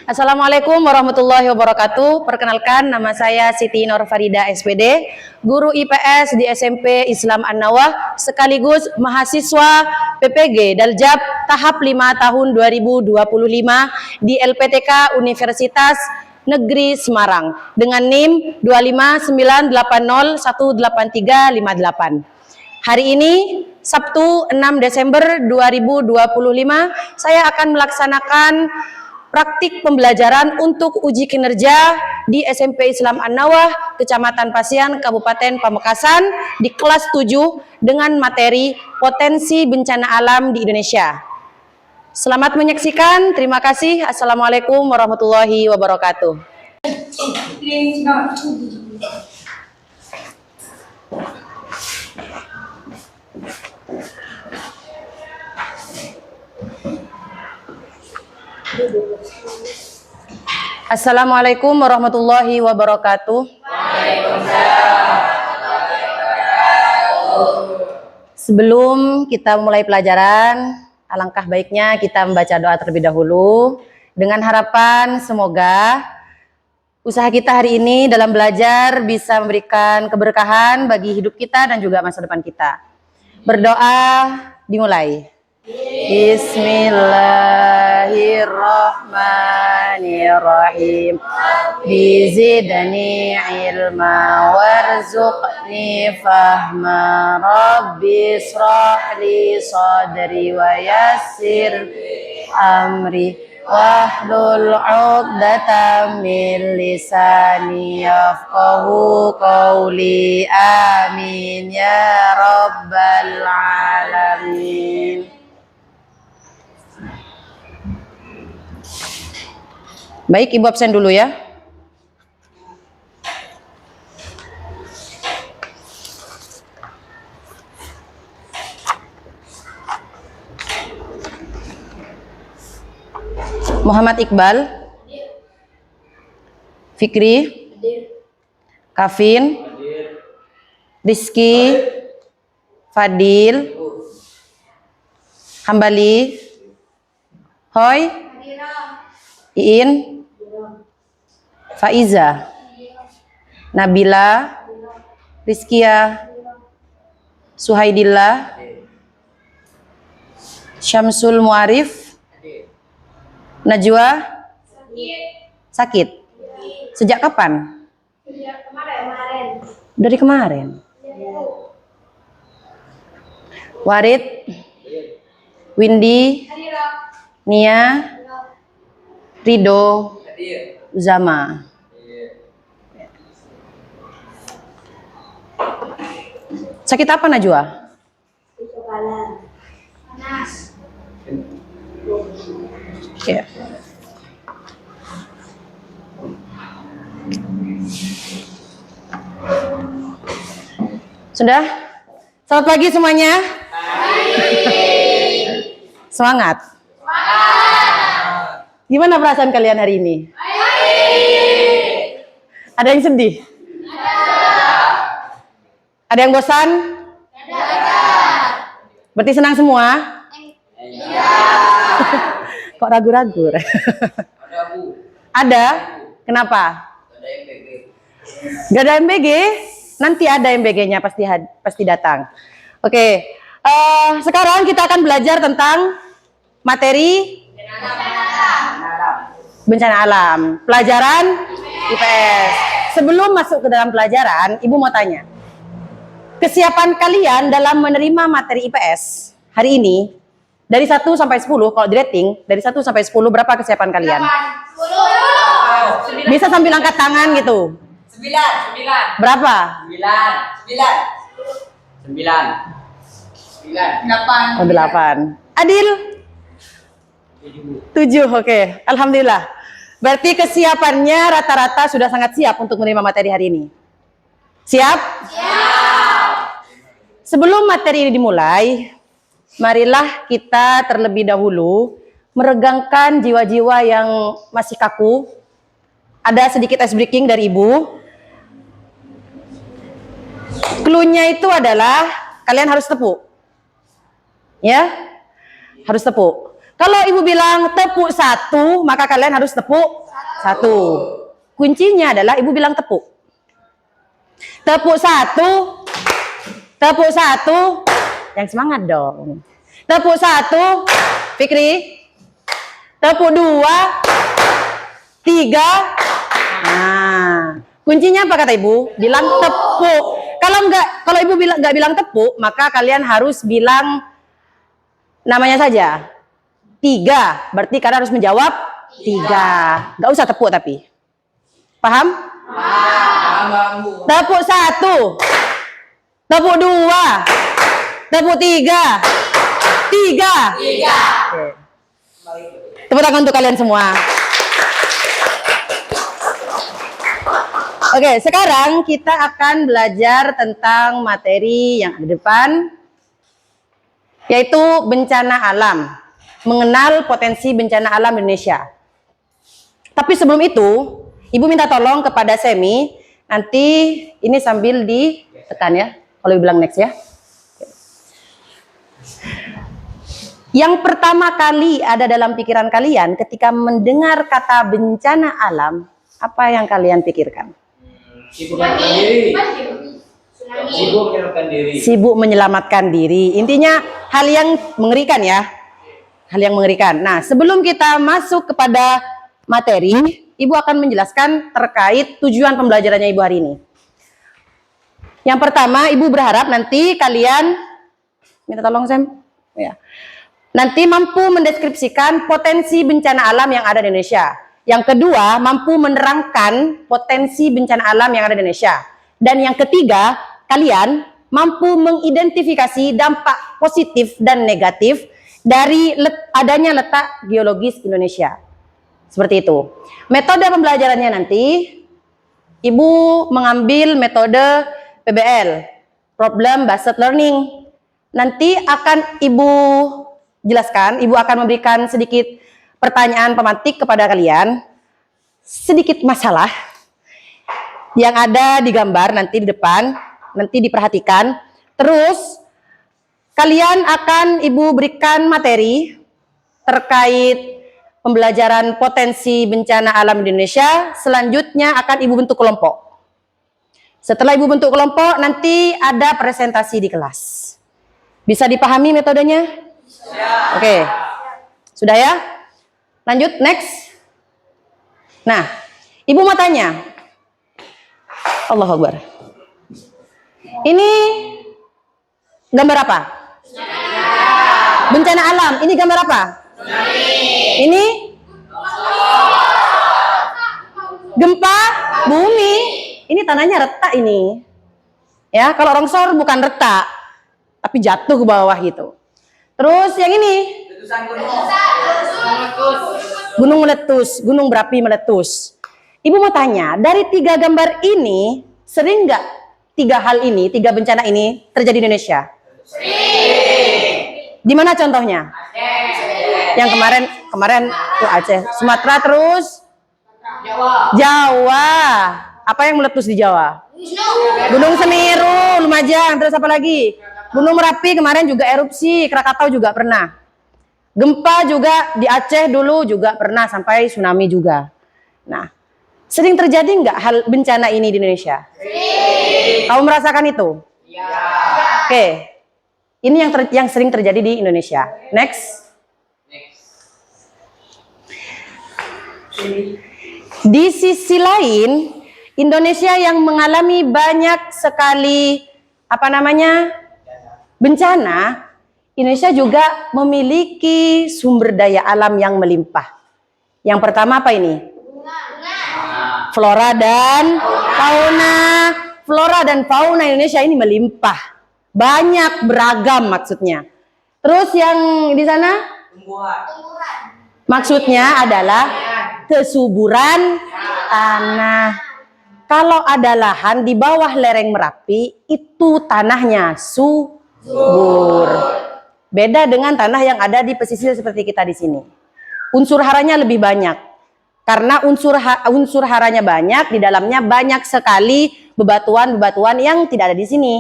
Assalamualaikum warahmatullahi wabarakatuh. Perkenalkan, nama saya Siti Nur Farida SPD, guru IPS di SMP Islam An-Nawah, sekaligus mahasiswa PPG Daljab tahap 5 tahun 2025 di LPTK Universitas Negeri Semarang dengan NIM 259801838. Hari ini Sabtu 6 Desember 2025 saya akan melaksanakan praktik pembelajaran untuk uji kinerja di SMP Islam An-Nawah, Kecamatan Pasian, Kabupaten Pamekasan di kelas 7 dengan materi potensi bencana alam di Indonesia. Selamat menyaksikan, terima kasih. Assalamualaikum warahmatullahi wabarakatuh. Assalamualaikum warahmatullahi wabarakatuh. Sebelum kita mulai pelajaran, alangkah baiknya kita membaca doa terlebih dahulu dengan harapan semoga usaha kita hari ini dalam belajar bisa memberikan keberkahan bagi hidup kita dan juga masa depan kita. Berdoa dimulai. Bismillahirrahmanirrahim. Bizidni ilma warzuqni fahma. Rabbi israh li sadri wa yassir amri wahlul 'uqdatam min lisani yafqahu qawli. Amin ya rabbal alamin. Baik, Ibu absen dulu ya. Muhammad Iqbal, Fikri, Kafin, Rizky, Fadil, Hambali, Hoy, Iin, Faiza, Nabila, Rizkia, Suhaidillah, Syamsul Muarif, Najwa, sakit. Sejak kapan? Sejak kemarin. Dari kemarin. Warid, Windy, Nia, Rido, Zama. Sakit apa Najwa? Kepala. Panas. Ya. Sudah? Selamat pagi semuanya. Semangat. Gimana perasaan kalian hari ini? Ada yang sedih? Ada yang bosan? Berarti senang semua? Kok ragu-ragu? Ada? Kenapa? Gak ada MBG? Nanti ada MBG-nya pasti datang. Oke, sekarang kita akan belajar tentang materi bencana alam, pelajaran IPS. Sebelum masuk ke dalam pelajaran, Ibu mau tanya, kesiapan kalian dalam menerima materi IPS hari ini dari 1 sampai 10, kalau di rating dari 1 sampai 10 berapa kesiapan kalian? 10. Bisa sambil angkat tangan gitu. 9. Berapa? 9. 8. Oh, 8. Adil? 7, oke. Alhamdulillah. Berarti kesiapannya rata-rata sudah sangat siap untuk menerima materi hari ini. Siap? Siap. Sebelum materi ini dimulai, marilah kita terlebih dahulu meregangkan jiwa-jiwa yang masih kaku. Ada sedikit ice breaking dari Ibu. Cluenya itu adalah kalian harus tepuk. Ya? Harus tepuk. Kalau ibu bilang tepuk 1, maka kalian harus tepuk 1. Kuncinya adalah ibu bilang tepuk. Tepuk 1. Tepuk 1. Yang semangat dong. Tepuk 1. Fikri. Tepuk 2. 3. Nah, kuncinya apa kata ibu? Bilang tepuk. Kalau ibu nggak bilang tepuk, maka kalian harus bilang namanya saja. 3. Berarti kalian harus menjawab 3. Nggak usah tepuk tapi. Paham? Tepuk 1. Tepuk 2. Tepuk 3. 3. Oke. Tepuk tangan untuk kalian semua. Oke, sekarang kita akan belajar tentang materi yang ada di depan, yaitu bencana alam. Mengenal potensi bencana alam Indonesia. Tapi sebelum itu, ibu minta tolong kepada Semi, nanti ini sambil ditekan ya, kalau ibu bilang next ya. Yang pertama kali ada dalam pikiran kalian ketika mendengar kata bencana alam, apa yang kalian pikirkan? Sibuk menyelamatkan diri. Sibuk menyelamatkan diri. Intinya hal yang mengerikan ya. Hal yang mengerikan. Nah, sebelum kita masuk kepada materi, ibu akan menjelaskan terkait tujuan pembelajarannya ibu hari ini. Yang pertama, ibu berharap nanti kalian minta tolong Sam. Ya. Nanti mampu mendeskripsikan potensi bencana alam yang ada di Indonesia. Yang kedua, mampu menerangkan potensi bencana alam yang ada di Indonesia. Dan yang ketiga, kalian mampu mengidentifikasi dampak positif dan negatif dari adanya letak geologis Indonesia. Seperti itu. Metode pembelajarannya nanti, ibu mengambil metode PBL, Problem Based Learning. Nanti akan ibu jelaskan, ibu akan memberikan sedikit pertanyaan pematik kepada kalian, sedikit masalah yang ada di gambar nanti di depan, nanti diperhatikan. Terus kalian akan ibu berikan materi terkait pembelajaran potensi bencana alam di Indonesia. Selanjutnya akan ibu bentuk kelompok. Setelah ibu bentuk kelompok, nanti ada presentasi di kelas. Bisa dipahami metodenya? Oke. Sudah ya? Lanjut, next. Nah, ibu mau tanya. Allahu Akbar. Ini gambar apa? Bencana alam. Ini gambar apa? Ini gempa bumi. Ini tanahnya retak ini. Ya, kalau longsor bukan retak, tapi jatuh ke bawah gitu. Terus yang ini? Gunung meletus, gunung berapi meletus. Ibu mau tanya, dari 3 gambar ini, sering nggak 3 hal ini, 3 bencana ini terjadi di Indonesia? Sering. Di mana contohnya? Aceh. Yang kemarin tuh Aceh, Sumatera, terus Jawa. Apa yang meletus di Jawa? Gunung Semeru, Lumajang, terus apa lagi? Gunung Merapi kemarin juga erupsi, Krakatau juga pernah. Gempa juga di Aceh dulu juga pernah, sampai tsunami juga. Nah, sering terjadi nggak hal bencana ini di Indonesia? Sering. Kamu merasakan itu? Iya. Oke. Ini yang sering terjadi di Indonesia. Next. Di sisi lain, Indonesia yang mengalami banyak sekali bencana, Indonesia juga memiliki sumber daya alam yang melimpah. Yang pertama apa ini? Flora dan fauna. Flora dan fauna Indonesia ini melimpah. Banyak, beragam maksudnya. Terus yang di sana? Maksudnya adalah kesuburan tanah. Kalau ada lahan di bawah lereng Merapi, itu tanahnya subur. Beda dengan tanah yang ada di pesisir seperti kita di sini. Unsur haranya lebih banyak. Karena unsur haranya banyak, di dalamnya banyak sekali bebatuan-bebatuan yang tidak ada di sini.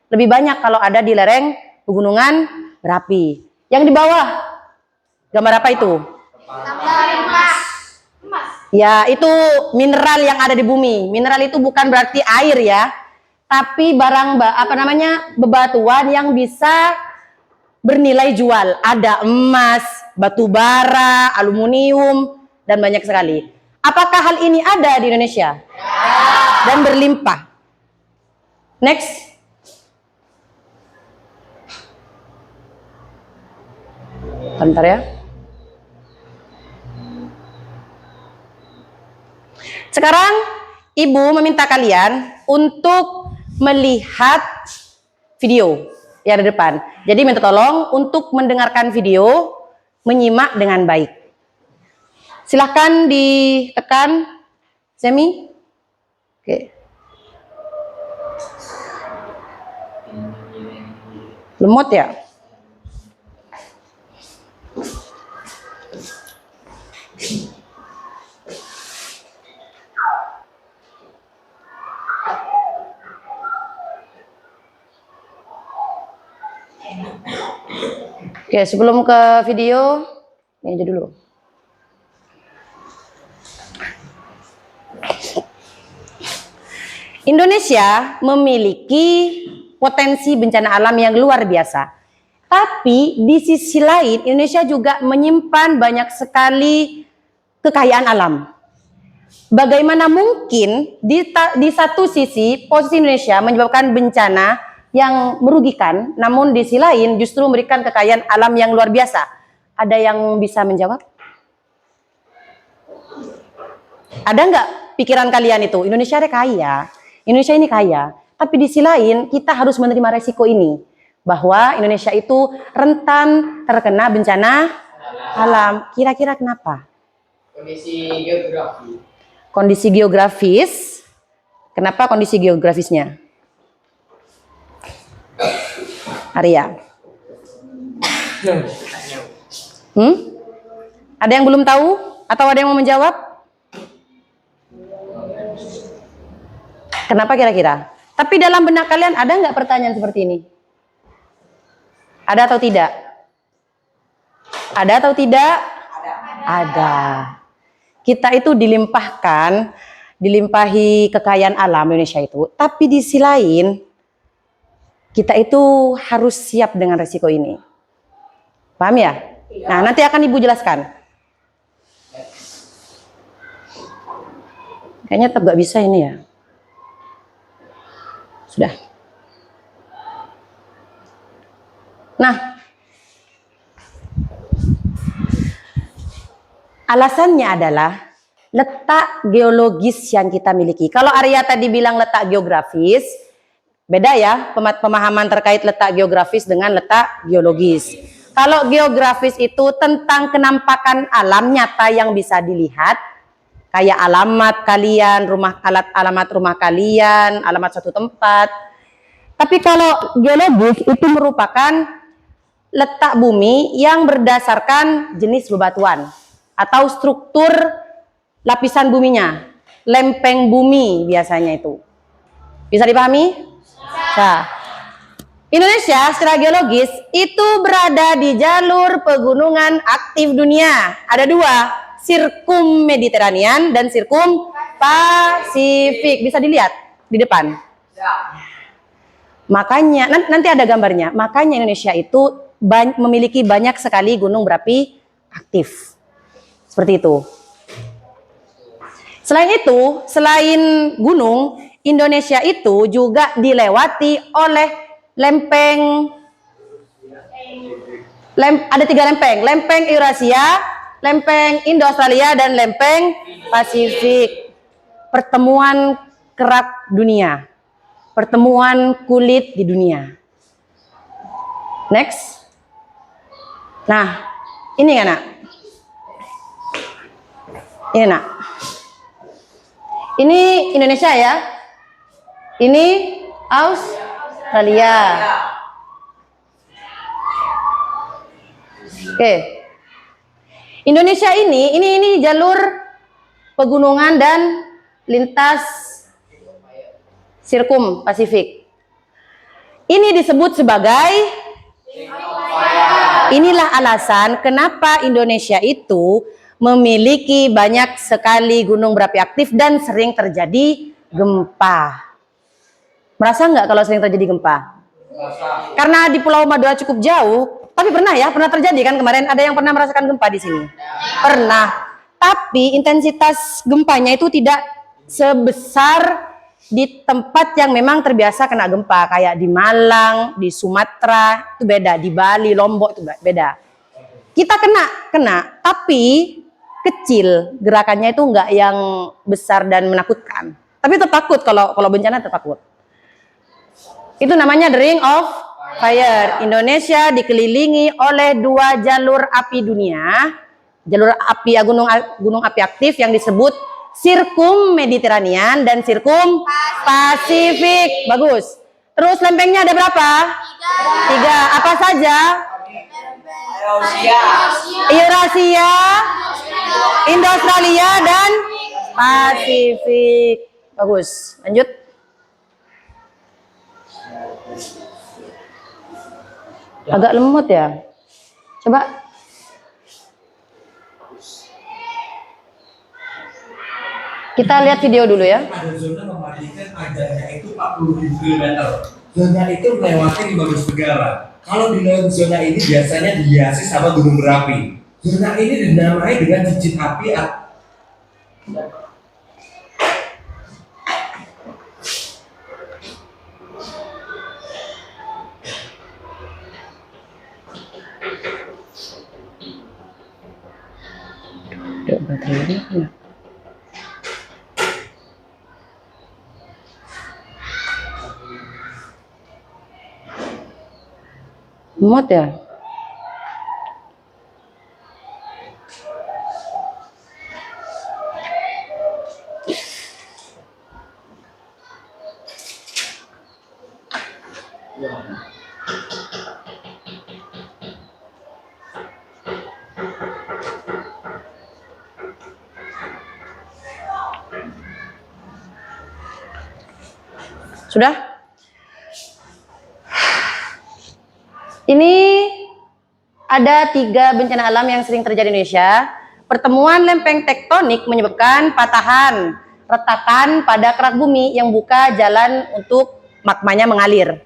Lebih banyak kalau ada di lereng pegunungan Merapi. Yang di bawah, Gambar apa itu? Gambar emas. Emas. Ya, itu mineral yang ada di bumi. Mineral itu bukan berarti air ya, tapi barang bebatuan yang bisa bernilai jual. Ada emas, batu bara, aluminium, dan banyak sekali. Apakah hal ini ada di Indonesia? Dan berlimpah. Next. Bentar ya. Sekarang Ibu meminta kalian untuk melihat video yang ada di depan. Jadi minta tolong untuk mendengarkan video, menyimak dengan baik. Silahkan ditekan semi. Oke. Lemot ya? Oke, sebelum ke video, ini aja dulu. Indonesia memiliki potensi bencana alam yang luar biasa. Tapi di sisi lain, Indonesia juga menyimpan banyak sekali kekayaan alam. Bagaimana mungkin di satu sisi posisi Indonesia menyebabkan bencana yang merugikan, namun di sisi lain justru memberikan kekayaan alam yang luar biasa. Ada yang bisa menjawab? Ada nggak pikiran kalian itu? Indonesia ada kaya, Indonesia ini kaya, tapi di sisi lain kita harus menerima resiko ini, bahwa Indonesia itu rentan terkena bencana alam. Kira-kira kenapa? Kondisi geografi. Kondisi geografis. Kenapa kondisi geografisnya? Arya. Ada yang belum tahu? Atau ada yang mau menjawab? Kenapa kira-kira? Tapi dalam benak kalian ada nggak pertanyaan seperti ini? Ada atau tidak? Ada atau tidak? Ada. Kita itu dilimpahi kekayaan alam Indonesia itu. Tapi di sisi lain, kita itu harus siap dengan resiko ini. Paham ya? Nah, nanti akan Ibu jelaskan. Kayaknya tetap gak bisa ini ya. Sudah. Nah, alasannya adalah letak geologis yang kita miliki. Kalau Arya tadi bilang letak geografis, beda ya pemahaman terkait letak geografis dengan letak geologis. Kalau geografis itu tentang kenampakan alam nyata yang bisa dilihat, kayak alamat kalian, alamat rumah kalian, alamat suatu tempat. Tapi kalau geologis itu merupakan letak bumi yang berdasarkan jenis bebatuan atau struktur lapisan buminya, lempeng bumi biasanya itu. Bisa dipahami? Nah, Indonesia secara geologis itu berada di jalur pegunungan aktif dunia. Ada dua, sirkum Mediterranean dan sirkum Pasifik. Bisa dilihat di depan. Makanya nanti ada gambarnya. Makanya Indonesia itu memiliki banyak sekali gunung berapi aktif. Seperti itu. Selain itu, selain gunung, Indonesia itu juga dilewati oleh ada 3 lempeng. Lempeng Eurasia, lempeng Indo-Australia, dan lempeng Pasifik. Pertemuan kerak dunia. Pertemuan kulit di dunia. Next. Nah, ini kan nak. Ini nak. Ini Indonesia ya. Ini Australia. Oke. Indonesia ini jalur pegunungan dan lintas sirkum Pasifik. Ini disebut sebagai Inilah alasan kenapa Indonesia itu memiliki banyak sekali gunung berapi aktif dan sering terjadi gempa. Merasa nggak kalau sering terjadi gempa? Karena di Pulau Madura cukup jauh, tapi pernah terjadi kan kemarin ada yang pernah merasakan gempa di sini? Pernah. Tapi intensitas gempanya itu tidak sebesar di tempat yang memang terbiasa kena gempa, kayak di Malang, di Sumatera itu beda, di Bali, Lombok itu beda. Kita kena, tapi kecil, gerakannya itu enggak yang besar dan menakutkan. Tapi tetap takut kalau bencana tetap takut. Itu namanya the Ring of Fire. Indonesia dikelilingi oleh 2 jalur api dunia, jalur api gunung api aktif yang disebut Sirkum Mediterranean dan Sirkum Pasifik. Bagus. Terus lempengnya ada berapa? 3. Apa saja? Eurasia, Indo-Australia dan Pasifik. Bagus. Lanjut. Agak lemot ya. Coba. Kita lihat video dulu ya. Ada zona mematikan panjangnya itu 40.000 km. Zona itu melewati 15 negara. Kalau di luar zona ini biasanya dihiasi sama gunung berapi. Zona ini dinamai dengan cincin api Lemot ya. Sudah? Ini ada 3 bencana alam yang sering terjadi di Indonesia. Pertemuan lempeng tektonik menyebabkan patahan retakan pada kerak bumi yang buka jalan untuk magmanya mengalir.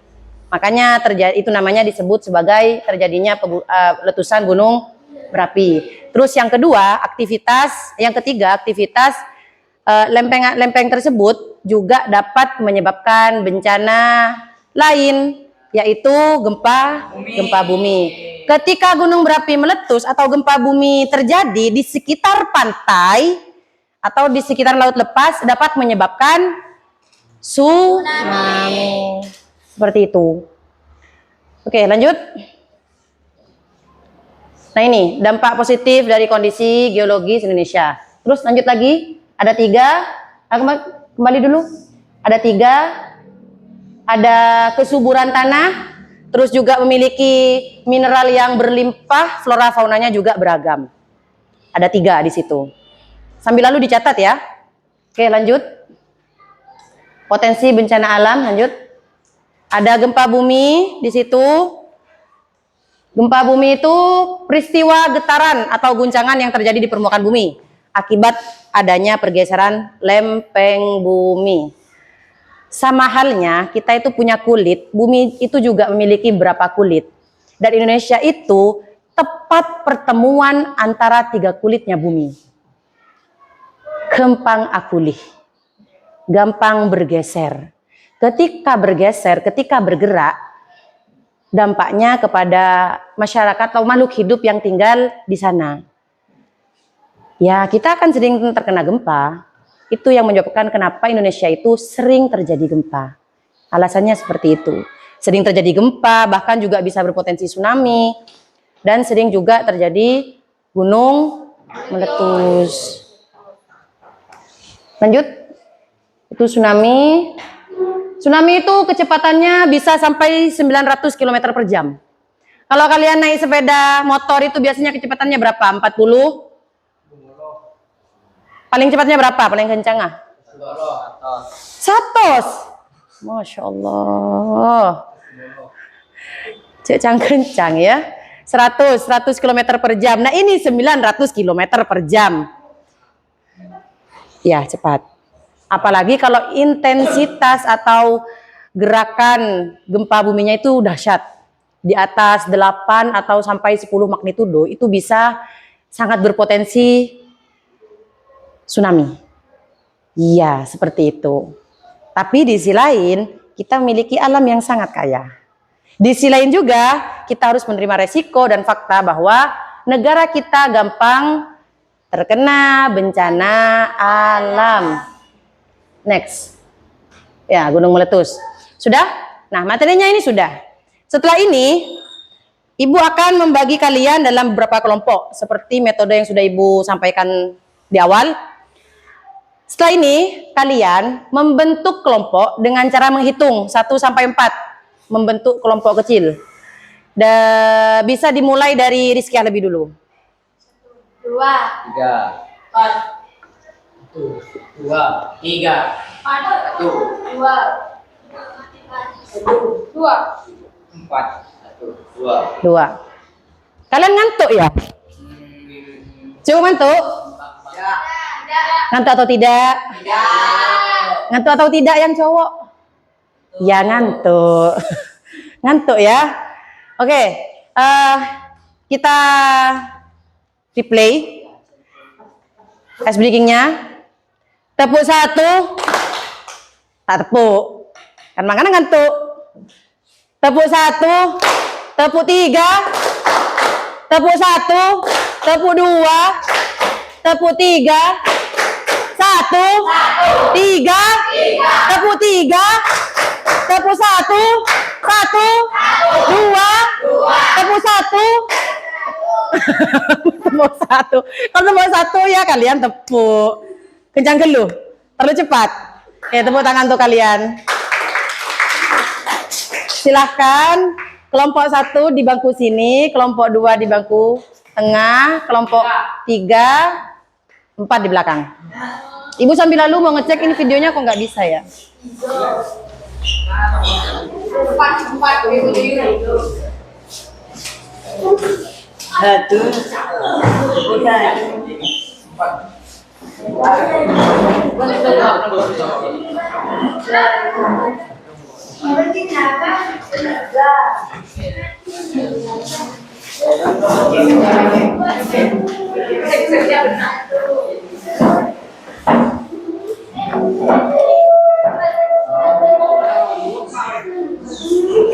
Makanya itu namanya disebut sebagai terjadinya letusan gunung berapi. Terus yang ketiga aktivitas lempeng tersebut juga dapat menyebabkan bencana lain, yaitu gempa bumi. Ketika gunung berapi meletus atau gempa bumi terjadi di sekitar pantai atau di sekitar laut lepas dapat menyebabkan tsunami. Seperti itu. Oke, lanjut. Nah, ini dampak positif dari kondisi geologis Indonesia. Terus lanjut lagi. Ada 3. Kembali dulu. Ada 3. Ada kesuburan tanah. Terus juga memiliki mineral yang berlimpah, flora faunanya juga beragam. Ada 3 di situ. Sambil lalu dicatat ya. Oke, lanjut. Potensi bencana alam, lanjut. Ada gempa bumi di situ. Gempa bumi itu peristiwa getaran atau guncangan yang terjadi di permukaan bumi akibat adanya pergeseran lempeng bumi. Sama halnya kita itu punya kulit, bumi itu juga memiliki berapa kulit. Dan Indonesia itu tepat pertemuan antara 3 kulitnya bumi. Kempang akulih, gampang bergeser. Ketika bergerak, dampaknya kepada masyarakat atau makhluk hidup yang tinggal di sana. Ya, kita akan sering terkena gempa. Itu yang menyebabkan kenapa Indonesia itu sering terjadi gempa. Alasannya seperti itu. Sering terjadi gempa, bahkan juga bisa berpotensi tsunami. Dan sering juga terjadi gunung meletus. Lanjut. Itu tsunami. Tsunami itu kecepatannya bisa sampai 900 km per jam. Kalau kalian naik sepeda motor itu biasanya kecepatannya berapa? 40? Paling cepatnya berapa? Paling kencang ah? 100. Masya Allah. Cek kencang ya. 100 km per jam. Nah ini 900 km per jam. Ya cepat. Apalagi kalau intensitas atau gerakan gempa buminya itu dahsyat. Di atas 8 atau sampai 10 magnitudo itu bisa sangat berpotensi tsunami. Iya, seperti itu. Tapi di sisi lain, kita memiliki alam yang sangat kaya. Di sisi lain juga, kita harus menerima resiko dan fakta bahwa negara kita gampang terkena bencana alam. Next. Ya, gunung meletus. Sudah? Nah, materinya ini sudah. Setelah ini, Ibu akan membagi kalian dalam beberapa kelompok, seperti metode yang sudah Ibu sampaikan di awal. Setelah ini, kalian membentuk kelompok dengan cara menghitung 1 sampai 4. Membentuk kelompok kecil. Bisa dimulai dari Rizky lebih dulu. 2, 3, 4, 2, 3, 1, 2, 2, 4, 1, 2. 2. Kalian ngantuk ya? Coba ngantuk? Ngantuk atau tidak? Ngantuk atau tidak yang cowok? Ya ngantuk. Ngantuk ya. Oke, kita replay ice breakingnya. Tepuk 1, tak tepuk. Kan makanya ngantuk. Tepuk 1, tepuk 3, tepuk 1, tepuk 2, tepuk 3. 1, 3, tepuk 3, tepuk 1, 2, tepuk 1, tepuk 1. Kalau tepuk 1 ya kalian tepuk kencang geluh, terlalu cepat. Oke, tepuk tangan untuk kalian. Silahkan kelompok 1 di bangku sini, kelompok 2 di bangku tengah, kelompok 3, 4 di belakang. Ibu sambil lalu mau ngecek ini videonya kok nggak bisa ya? 1.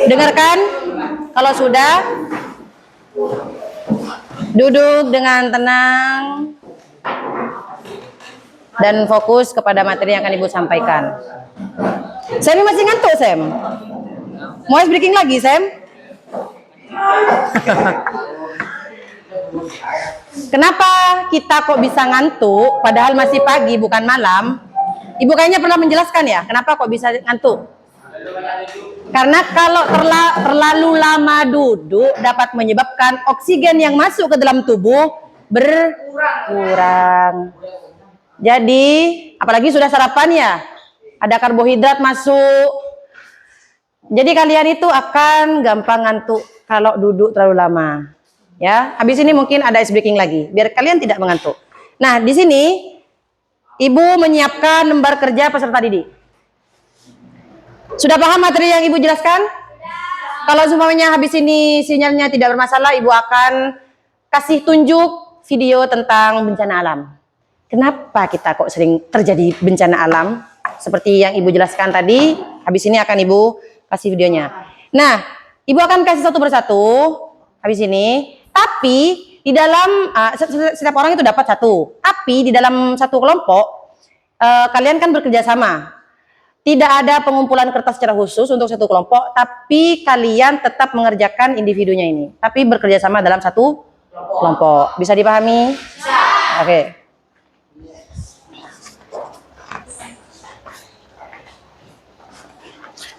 Dengarkan, kalau sudah duduk dengan tenang dan fokus kepada materi yang akan Ibu sampaikan. Sam masih ngantuk, Sam? Mau ice breaking lagi, Sam? Kenapa kita kok bisa ngantuk padahal masih pagi bukan malam? Ibu kayaknya pernah menjelaskan ya, kenapa kok bisa ngantuk? Karena kalau terlalu lama duduk dapat menyebabkan oksigen yang masuk ke dalam tubuh berkurang. Jadi, apalagi sudah sarapan ya, ada karbohidrat masuk. Jadi kalian itu akan gampang ngantuk kalau duduk terlalu lama. Ya, habis ini mungkin ada ice breaking lagi, biar kalian tidak mengantuk. Nah, di sini Ibu menyiapkan lembar kerja peserta didik. Sudah paham materi yang Ibu jelaskan? Kalau semuanya habis ini sinyalnya tidak bermasalah, Ibu akan kasih tunjuk video tentang bencana alam. Kenapa kita kok sering terjadi bencana alam? Seperti yang Ibu jelaskan tadi, habis ini akan Ibu kasih videonya. Nah, Ibu akan kasih satu persatu habis ini, tapi di dalam setiap orang itu dapat satu. Tapi di dalam satu kelompok kalian kan bekerja sama. Tidak ada pengumpulan kertas secara khusus untuk satu kelompok, tapi kalian tetap mengerjakan individunya ini. Tapi bekerja sama dalam satu kelompok. Bisa dipahami? Bisa. Oke.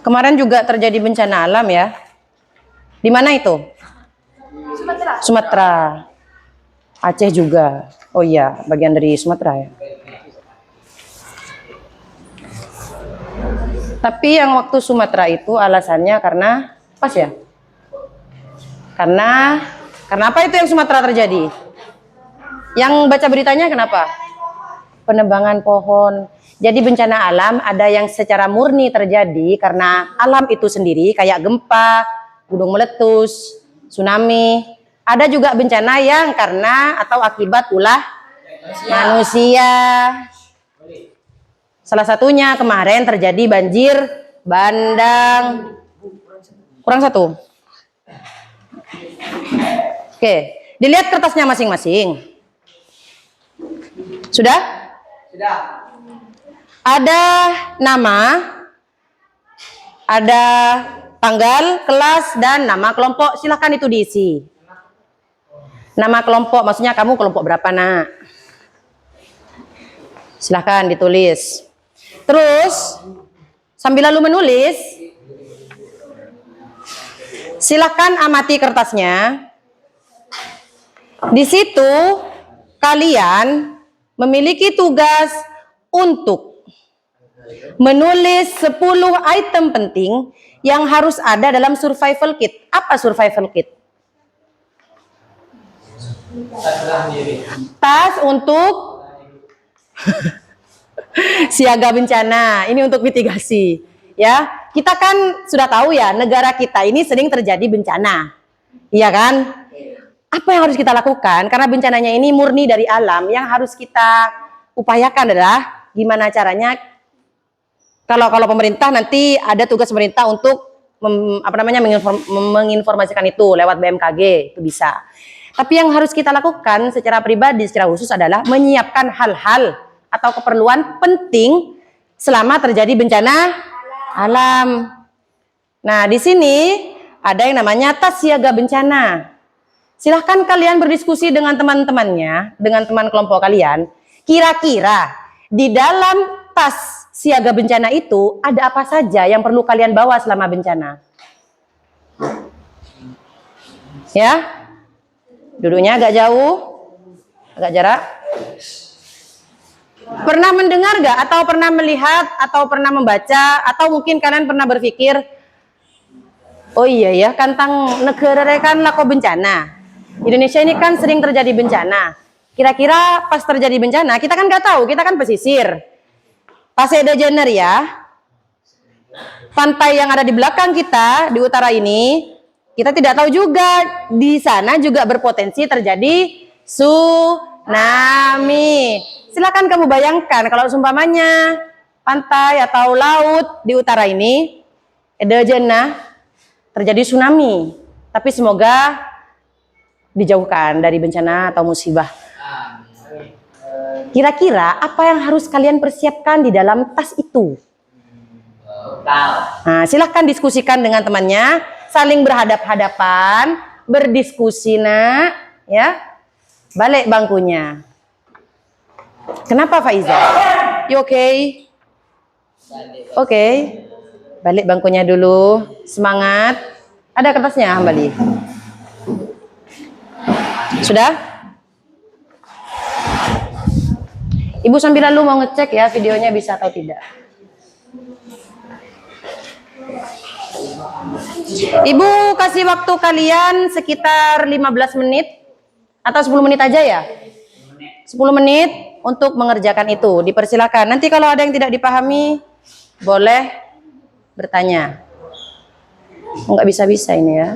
Kemarin juga terjadi bencana alam ya. Di mana itu? Sumatera. Aceh juga. Oh iya, bagian dari Sumatera ya. Tapi yang waktu Sumatera itu alasannya karena pas ya. Karena Kenapa itu yang Sumatera terjadi? Yang baca beritanya kenapa? Penebangan pohon. Jadi bencana alam ada yang secara murni terjadi karena alam itu sendiri kayak gempa, gunung meletus, tsunami. Ada juga bencana yang karena atau akibat ulah manusia. Salah satunya kemarin terjadi banjir bandang. Kurang satu. Oke, dilihat kertasnya masing-masing. Sudah? Sudah. Ada nama, ada tanggal, kelas, dan nama kelompok. Silahkan itu diisi. Nama kelompok, maksudnya kamu kelompok berapa, nak? Silahkan ditulis. Terus, sambil lalu menulis, silahkan amati kertasnya. Di situ, kalian memiliki tugas untuk menulis 10 item penting yang harus ada dalam survival kit. Apa survival kit? Tas untuk siaga bencana. Ini untuk mitigasi. Ya, kita kan sudah tahu ya, negara kita ini sering terjadi bencana. Iya kan? Apa yang harus kita lakukan? Karena bencananya ini murni dari alam. Yang harus kita upayakan adalah gimana caranya. Kalau pemerintah nanti ada tugas pemerintah untuk menginformasikan itu lewat BMKG, itu bisa. Tapi yang harus kita lakukan secara pribadi, secara khusus adalah menyiapkan hal-hal atau keperluan penting selama terjadi bencana alam. Nah, di sini ada yang namanya tas siaga bencana. Silahkan kalian berdiskusi dengan teman-temannya, dengan teman kelompok kalian. Kira-kira di dalam tas siaga bencana itu ada apa saja yang perlu kalian bawa selama bencana? Ya, duduknya agak jauh, agak jarak. Pernah mendengar gak? Atau pernah melihat? Atau pernah membaca? Atau mungkin kalian pernah berpikir, oh iya ya, kantang negara kan lako bencana. Indonesia ini kan sering terjadi bencana. Kira-kira pas terjadi bencana, kita kan gak tahu, kita kan pesisir. Pasir Dejener ya, pantai yang ada di belakang kita di utara ini, kita tidak tahu juga di sana juga berpotensi terjadi tsunami. Silakan kamu bayangkan kalau seumpamanya pantai atau laut di utara ini, Dejener terjadi tsunami. Tapi semoga dijauhkan dari bencana atau musibah. Kira-kira apa yang harus kalian persiapkan di dalam tas itu? Nah, silahkan diskusikan dengan temannya, saling berhadap-hadapan, berdiskusi, nak, ya. Balik bangkunya. Kenapa Faiza? You okay? Oke. Balik bangkunya dulu. Semangat. Ada kertasnya, Hambali? Sudah? Ibu sambil lalu mau ngecek ya videonya bisa atau tidak. Ibu kasih waktu kalian sekitar 15 menit atau 10 menit aja ya? 10 menit untuk mengerjakan itu. Dipersilakan. Nanti kalau ada yang tidak dipahami boleh bertanya. Nggak bisa-bisa ini ya.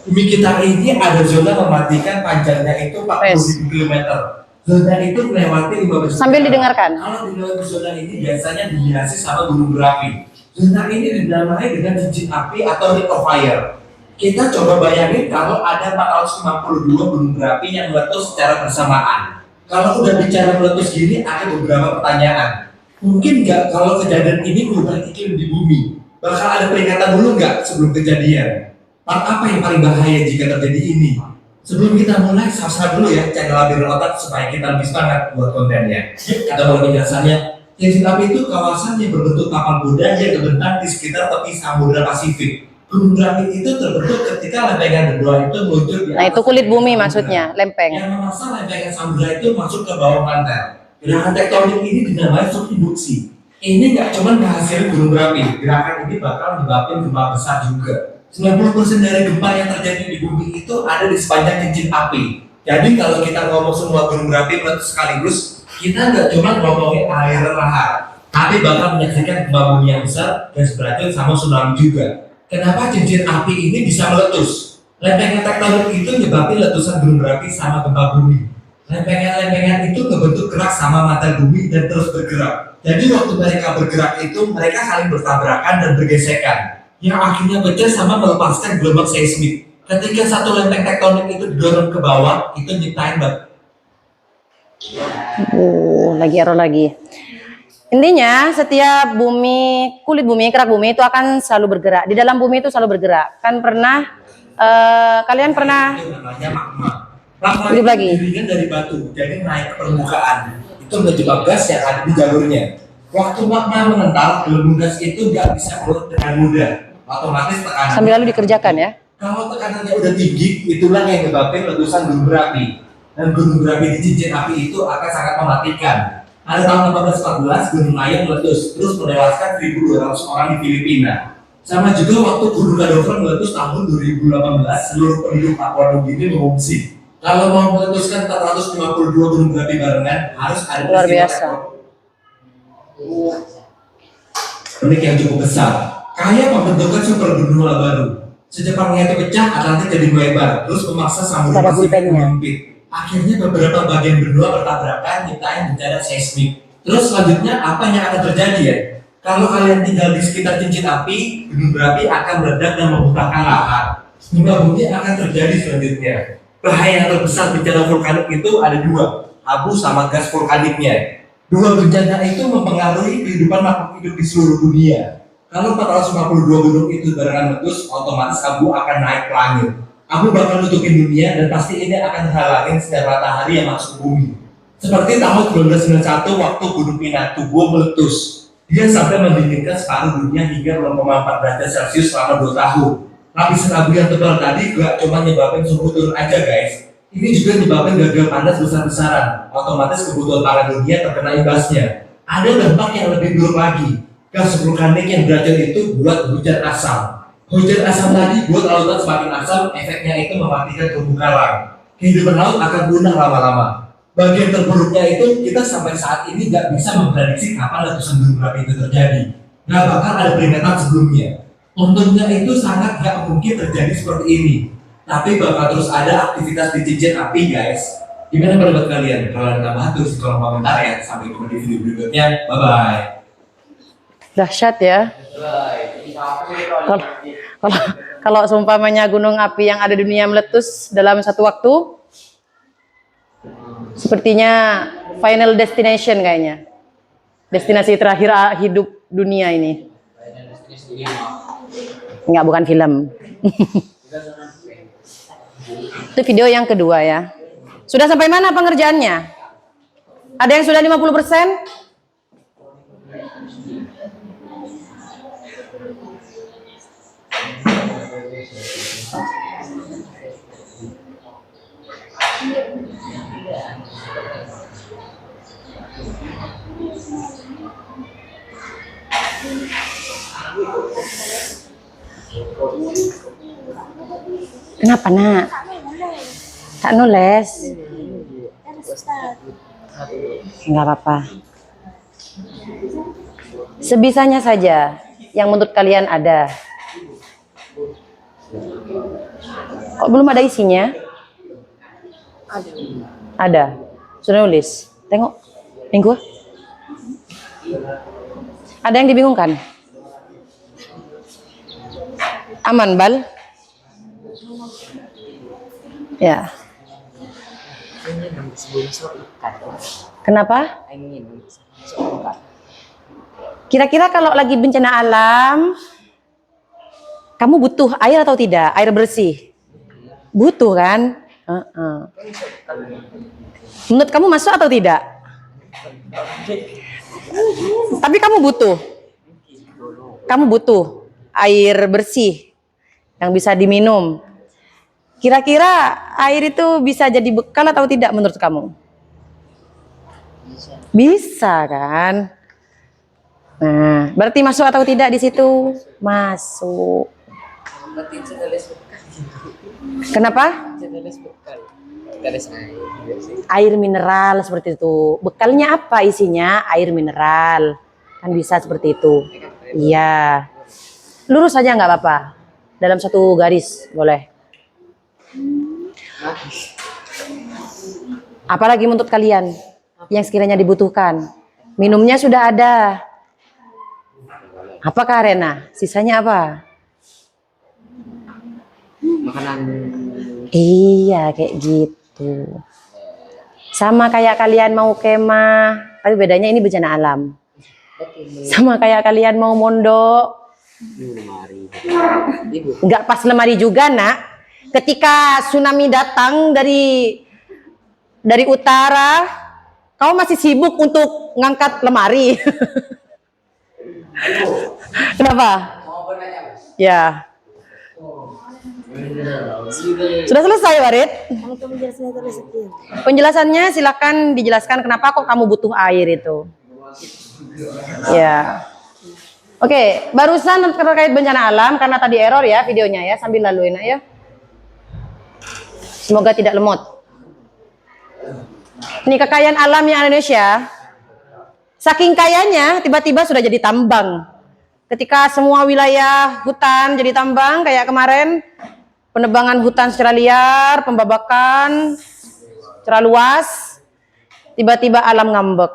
Bumi kita ini ada zona mematikan panjangnya itu 40 km. Zona itu melewati 15 sambil didengarkan. Kalau di dalam zona ini biasanya dihiasi sama gunung berapi. Zona ini dinamai dengan cincin api atau ring of fire. Kita coba bayangin kalau ada 452 gunung berapi yang meletus secara bersamaan. Kalau udah bicara meletus gini, ada beberapa pertanyaan. Mungkin nggak kalau kejadian ini perubahan iklim di bumi? Bakal ada peringatan dulu nggak sebelum kejadian? Apa yang paling bahaya jika terjadi ini? Sebelum kita mulai, subscribe dulu ya channel Labirint Otak supaya kita lebih semangat buat kontennya. Kita mulai penjelasannya Cincin api itu kawasan yang berbentuk kapal kuda yang terbentang di sekitar tepi Samudra Pasifik. Gunung berapi itu terbentuk ketika lempengan berdua itu meluncur di Nah, itu atas kulit bumi samudra, maksudnya, lempeng. yang memaksa lempengan samudra itu masuk ke bawah mantel. Gerakan tektonik ini dinamai subduksi. Ini nggak cuma menghasilkan gunung berapi, gerakan ini bakal menyebabkan gempa besar juga. 90% dari gempa yang terjadi di bumi itu ada di sepanjang cincin api. Jadi kalau kita ngomong semua gunung berapi meletus sekaligus, kita nggak cuma ngomongin aliran lahar, tapi bakal menyaksikan gempa bumi yang besar dan seberacun sama tsunami juga. Kenapa cincin api ini bisa meletus? Lempengan tektonik itu menyebabkan letusan gunung berapi sama gempa bumi. Lempengan-lempengan itu membentuk kerak sama mantel bumi dan terus bergerak. Jadi waktu mereka bergerak itu mereka saling bertabrakan dan bergesekan, yang akhirnya pecah sama melepaskan gelombang seismik. Ketika satu lempeng tektonik itu didorong ke bawah, itu nyiptain Lagi error lagi. Intinya setiap bumi, kulit bumi, kerak bumi itu akan selalu bergerak. Di dalam bumi itu selalu bergerak. Kan pernah, kalian pernah itu namanya magma. Magma hidup itu lagi? terdiri dari batu, jadi naik ke permukaan. Itu menjebak gas yang ada di jalurnya. Waktu magma mengental, gelembung gas itu nggak bisa keluar dengan mudah. Otomatis tekanan. Sambil lalu dikerjakan ya. Kalau tekanannya udah tinggi, itulah yang menyebabkan letusan gunung berapi. Dan gunung berapi di cincin api itu akan sangat mematikan. Pada tahun 1814, Gunung Layang meletus, terus menewaskan 1.200 orang di Filipina. Sama juga waktu Gunung Kadovran meletus tahun 2018, seluruh penduduk Papua Nugini mengungsi. Kalau mau meletuskan 452 gunung berapi barengan, harus ada Luar biasa. tektonik yang cukup besar. Kayak pembentukan superbenua baru. Secepatnya itu pecah, Atlantik jadi melebar, terus memaksa Samudra Ada Pasifik pulpennya. menyempit. Akhirnya beberapa bagian benua bertabrakan, nyiptain bencana seismik. Terus selanjutnya apa yang akan terjadi ya? Kalau kalian tinggal di sekitar cincin api, gunung berapi akan meledak dan memuntahkan lahar. Gempa bumi akan terjadi selanjutnya. Bahaya yang terbesar bencana vulkanik itu ada dua, abu sama gas vulkaniknya. Dua bencana itu mempengaruhi kehidupan makhluk hidup di seluruh dunia. Kalau 452 gunung itu barengan meletus, otomatis abu akan naik ke langit. Abu bakal nutupin dunia dan pasti ini akan halangin sinar matahari yang masuk ke bumi. Seperti tahun 1991 waktu Gunung Pinatubo meletus. Dia sampai mendinginkan separuh dunia hingga 0,4 derajat Celcius selama 2 tahun. Lapisan abu yang tebal tadi gak cuma nyebabin suhu turun aja guys. Ini juga nyebabin gagal panas besar-besaran. Otomatis kebutuhan pangan dunia terkena imbasnya. Ada dampak yang lebih buruk lagi. Gas vulkanik yang beracun itu buat hujan asam. Hujan asam tadi buat lautan semakin asam, efeknya itu mematikan terumbu karang. Kehidupan laut akan punah lama-lama. Bagian terburuknya itu kita sampai saat ini nggak bisa memprediksi kapan letusan gunung berapi itu terjadi. Nggak bakal ada peringatan sebelumnya. Untungnya itu sangat nggak mungkin terjadi seperti ini. Tapi bakal terus ada aktivitas di cincin api guys. Gimana pendapat kalian? Kalau ada tambahan tulis di kolom komentar ya. Sampai jumpa di video berikutnya. Bye-bye. Dahsyat ya. Kalau kalau seumpamanya gunung api yang ada di dunia meletus dalam satu waktu, sepertinya final destination kayaknya. Destinasi terakhir hidup dunia ini. Enggak, bukan film. Itu video yang kedua ya. Sudah sampai mana pengerjaannya? Ada yang sudah 50%? Kenapa nak? Tak nulis? Enggak apa-apa. Sebisanya saja yang menurut kalian ada. Kok belum ada isinya? Ada. Sudah nulis. Tengok. Minggu. Ada yang dibingungkan? Aman, Bal? Ya. Kenapa? Kira-kira kalau lagi bencana alam, kamu butuh air atau tidak? Air bersih? Butuh kan? Menurut kamu masuk atau tidak? Tapi kamu butuh air bersih yang bisa diminum. Kira-kira air itu bisa jadi bekal atau tidak menurut kamu? Bisa kan? Nah, berarti masuk atau tidak di situ? Masuk. Berarti jenis bekal. Kenapa? Jenis bekal. Jenis air. Air mineral seperti itu. Bekalnya apa isinya? Air mineral. Kan bisa seperti itu. Iya. Lurus saja nggak apa-apa. Dalam satu garis boleh. Apalagi untuk kalian yang sekiranya dibutuhkan. Minumnya sudah ada. Apakah Rena? Sisanya apa? Makanan. Iya, kayak gitu. Sama kayak kalian mau kemah, tapi bedanya ini bencana alam. Sama kayak kalian mau mondok, Lemari. nggak pas lemari juga, nak. Ketika tsunami datang dari utara, kau masih sibuk untuk ngangkat lemari. Kenapa? Ya. Sudah selesai, Warid? Penjelasannya silakan dijelaskan kenapa kok kamu butuh air itu. Ya. Oke, barusan terkait bencana alam karena tadi error ya videonya ya, sambil laluin ya. Semoga tidak lemot. Ini kekayaan alam yang Indonesia. Saking kayanya tiba-tiba sudah jadi tambang. Ketika semua wilayah hutan jadi tambang kayak kemarin, penebangan hutan secara liar, pembabakan secara luas, tiba-tiba alam ngambek.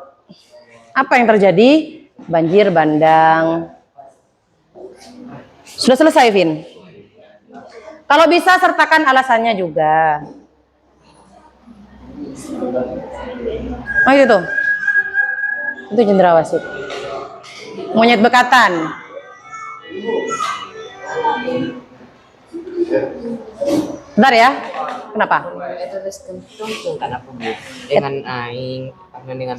Apa yang terjadi? Banjir bandang. Sudah selesai, Vin? Kalau bisa sertakan alasannya juga. Oh itu tuh. Itu cendrawasih. Monyet bekatan. Bentar ya. Kenapa? Itu tung tanah pembuat dengan aing dengan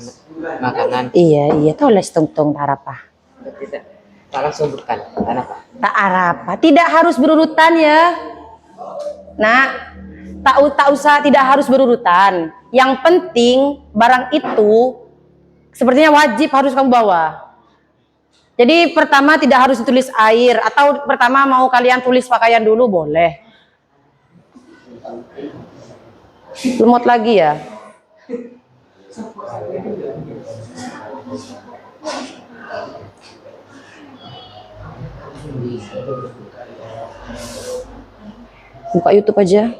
makanan. Iya, tahu les tungtung tarapa. Tidak. Tak langsung bukan tanah apa? Tak arapa. Tidak harus berurutan ya. Nah, tak usah tidak harus berurutan. Yang penting barang itu sepertinya wajib harus kamu bawa. Jadi pertama tidak harus ditulis air atau pertama mau kalian tulis pakaian dulu boleh. Lemot lagi ya. Buka YouTube aja.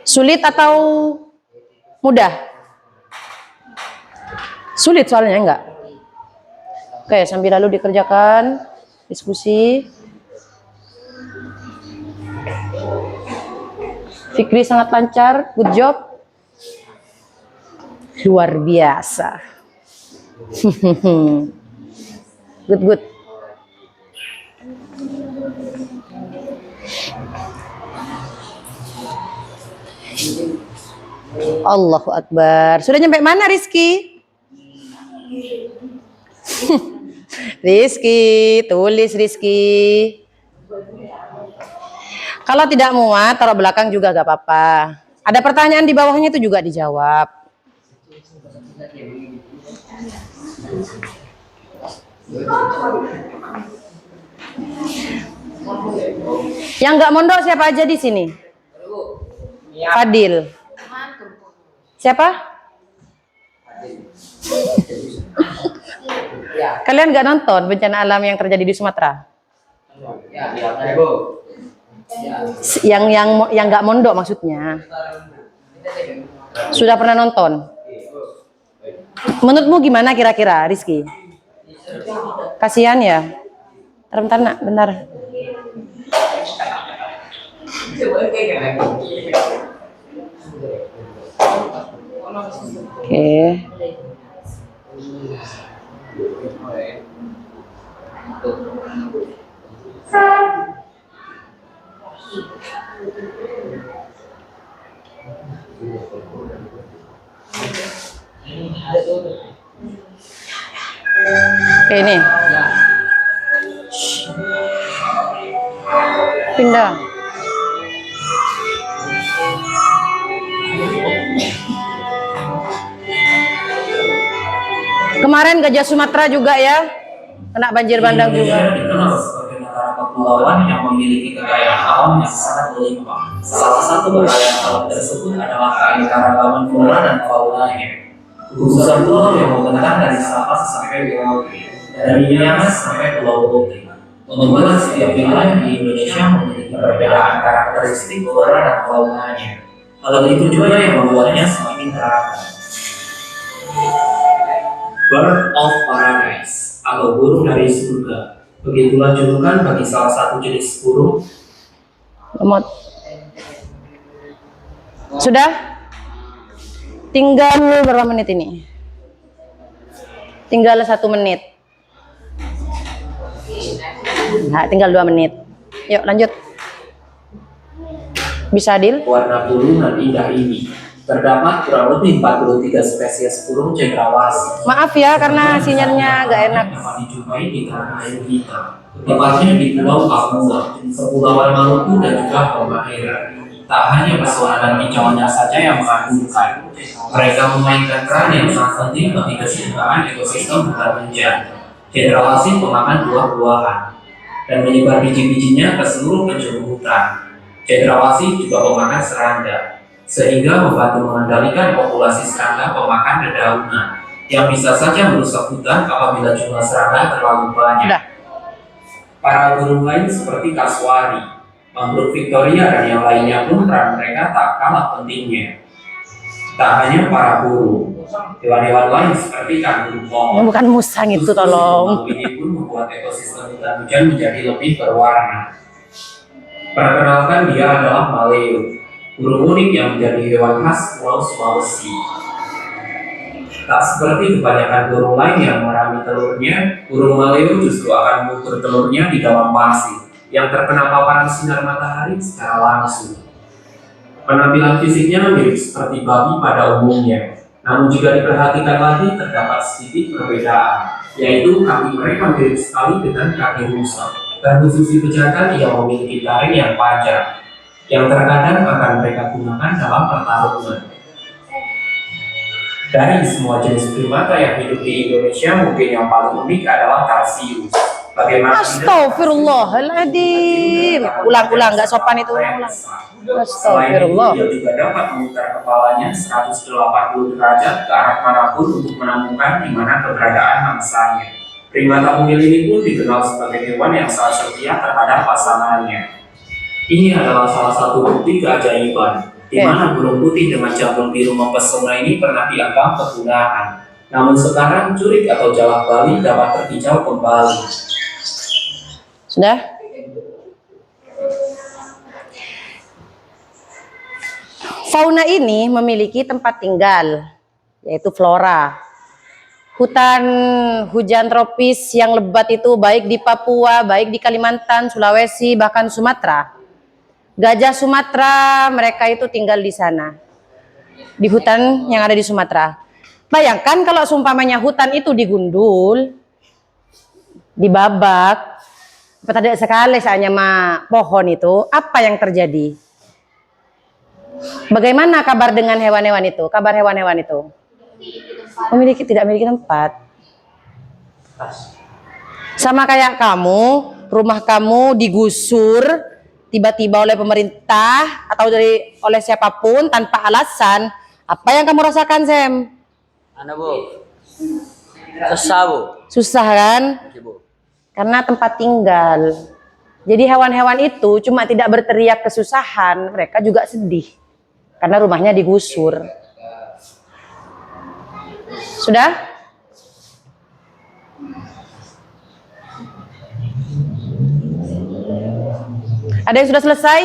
Sulit atau mudah? Sulit soalnya enggak. Oke, sambil lalu dikerjakan diskusi. Fikri sangat lancar, good job. Luar biasa. Good. Allahu Akbar. Sudah nyampe mana Rizky? Rizky, tulis Rizky. Kalau tidak muat, taruh belakang juga gak apa-apa. Ada pertanyaan di bawahnya itu juga dijawab. Yang nggak mondok siapa aja di sini? Fadil. Siapa? Kalian nggak nonton bencana alam yang terjadi di Sumatera? Yang nggak mondok maksudnya. Sudah pernah nonton? Menurutmu gimana kira-kira, Rizky? Kasihan ya? Bentar nak, bentar. Oke. Oke, ini. Ya. Pindah. Kemarin Gajah Sumatera juga ya, kena banjir bandang juga. Indonesia dikenal sebagai negara kepulauan yang memiliki kekayaan alam yang sangat melimpah. Salah satu kekayaan alam tersebut adalah keanekaragaman flora dan faunanya. Gugusan pulau yang membentang dari Sabah sampai Merauke, dari Nias sampai Pulau Putih, membuat setiap wilayah di Indonesia memiliki perbedaan karakteristik flora dan faunanya. Hal itu juga yang membuatnya semakin beragam. Bird of Paradise atau burung dari surga. Begitulah julukan bagi salah satu jenis burung. Lemot. Sudah? Tinggal berapa menit ini? Tinggal 1 menit. Nah, tinggal 2 menit. Yuk lanjut. Bisa Adil? Warna bulu dan indah ini. Terdapat kurang lebih 43 spesies burung cendrawasih. Maaf ya karena sinyalnya gak enak. Dapat dijumpai di tanah air kita. Tepatnya di Pulau Papua, Kepulauan Maluku dan juga Halmahera. Tak hanya pesona dan kicauannya saja yang mengagumkan, mereka memainkan peran yang sangat penting bagi keseimbangan ekosistem hutan hujan. Cendrawasih pemakan buah-buahan dan menyebar biji-bijinya ke seluruh penjuru hutan. Cendrawasih juga pemakan serangga, sehingga membantu mengendalikan populasi serangga pemakan dedaunan yang bisa saja merusak hutan apabila jumlah serangga terlalu banyak. Udah. Para burung lain seperti kasuari, mangrove Victoria dan yang lainnya pun peran mereka tak kalah pentingnya. Tak hanya para burung, hewan-hewan lain seperti kanguru Ini pohon. bukan musang itu tolong. Ini pun membuat ekosistem hutan hujan menjadi lebih berwarna. Perkenalkan, dia adalah maleo, burung unik yang menjadi hewan khas Pulau Sulawesi. Tak seperti kebanyakan burung lain yang merami telurnya, burung maleo justru akan mengukur telurnya di dalam pasir yang terkena paparan sinar matahari secara langsung. Penampilan fisiknya mirip seperti babi pada umumnya, namun jika diperhatikan lagi terdapat sedikit perbedaan, yaitu kaki mereka mirip sekali dengan kaki rusa. Dan khusus di pejantan yang memiliki taring yang panjang, yang terkadang akan mereka gunakan dalam pertarungan. Dari semua jenis primata yang hidup di Indonesia, mungkin yang paling unik adalah tarsius. Bagaimana Astagfirullahaladzim. Ulang-ulang, nggak sopan itu. Ulang-ulang. Astagfirullah. Selain itu, dia juga dapat memutar kepalanya 180 derajat ke arah manapun untuk menemukan di mana keberadaan mangsanya. Primata mungil ini pun dikenal sebagai hewan yang sangat setia terhadap pasangannya. Ini adalah salah satu bukti keajaiban, di mana burung putih dengan jambul biru mempesona ini pernah dianggap kepunahan. Namun sekarang curik atau jalak Bali dapat terhijau kembali. Sudah? Fauna ini memiliki tempat tinggal, yaitu flora. Hutan hujan tropis yang lebat itu baik di Papua, baik di Kalimantan, Sulawesi, bahkan Sumatera. Gajah Sumatera mereka itu tinggal di sana, di hutan yang ada di Sumatera. Bayangkan kalau seumpamanya hutan itu digundul, dibabak, tidak sekali hanya pohon itu, apa yang terjadi? Bagaimana kabar dengan hewan-hewan itu? Kabar hewan-hewan itu? Tidak memiliki tempat. Sama kayak kamu, rumah kamu digusur tiba-tiba oleh pemerintah atau oleh siapapun tanpa alasan. Apa yang kamu rasakan, Sam? Anda Bu. Susah Bu. Susah kan? Bu. Karena tempat tinggal. Jadi hewan-hewan itu cuma tidak berteriak kesusahan, mereka juga sedih. Karena rumahnya digusur. Sudah? Ada yang sudah selesai?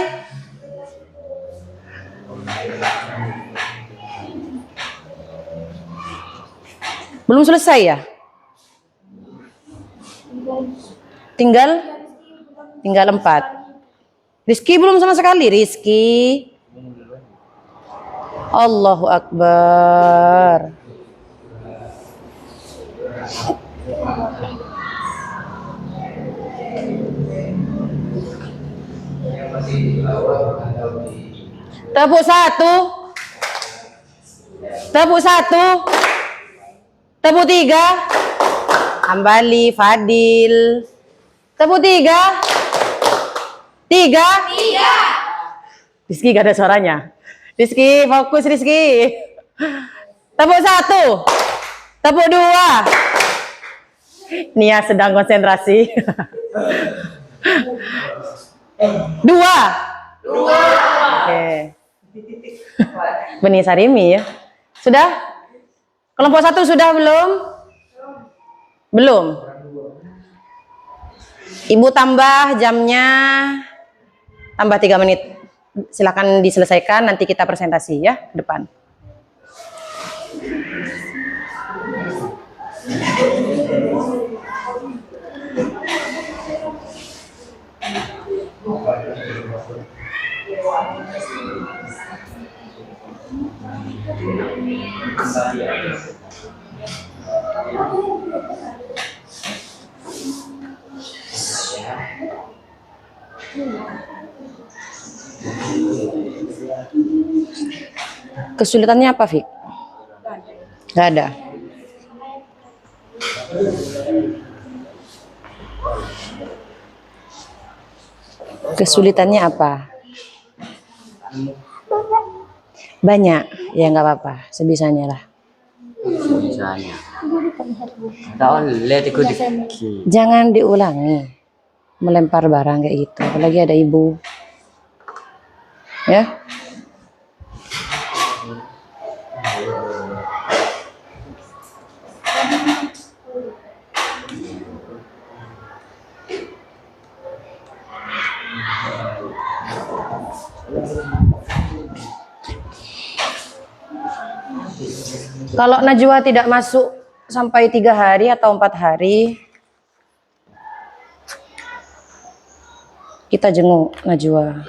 Belum selesai ya? Tinggal 4. Rizky belum sama sekali. Rizky. Allahu Akbar. Tepuk satu. Tepuk satu. Tepuk tiga. Ambali, Fadil. Tepuk tiga. Tiga. Rizky gak ada suaranya. Rizky, fokus Rizky. Tepuk satu. Tepuk dua. Nia sedang konsentrasi. Dua. Oke. Benih Sarimi ya. Sudah? Kelompok satu sudah belum? Belum. Ibu tambah jamnya, tambah 3 menit. Silakan diselesaikan, nanti kita presentasi ya ke depan. Kesulitannya apa, Fik? Gak ada. Kesulitannya apa? Banyak, ya nggak apa-apa, sebisanya lah. Misalnya. Tahu lihat ikut. Jangan diulangi, melempar barang kayak gitu, apalagi ada ibu. Ya. Kalau Najwa tidak masuk sampai 3 hari atau 4 hari, kita jenguk Najwa.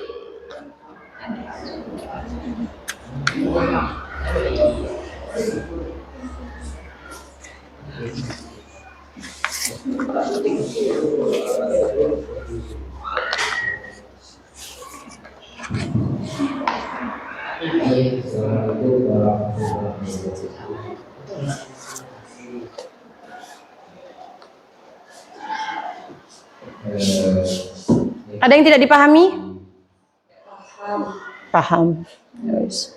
Ada yang tidak dipahami? Paham. Yes.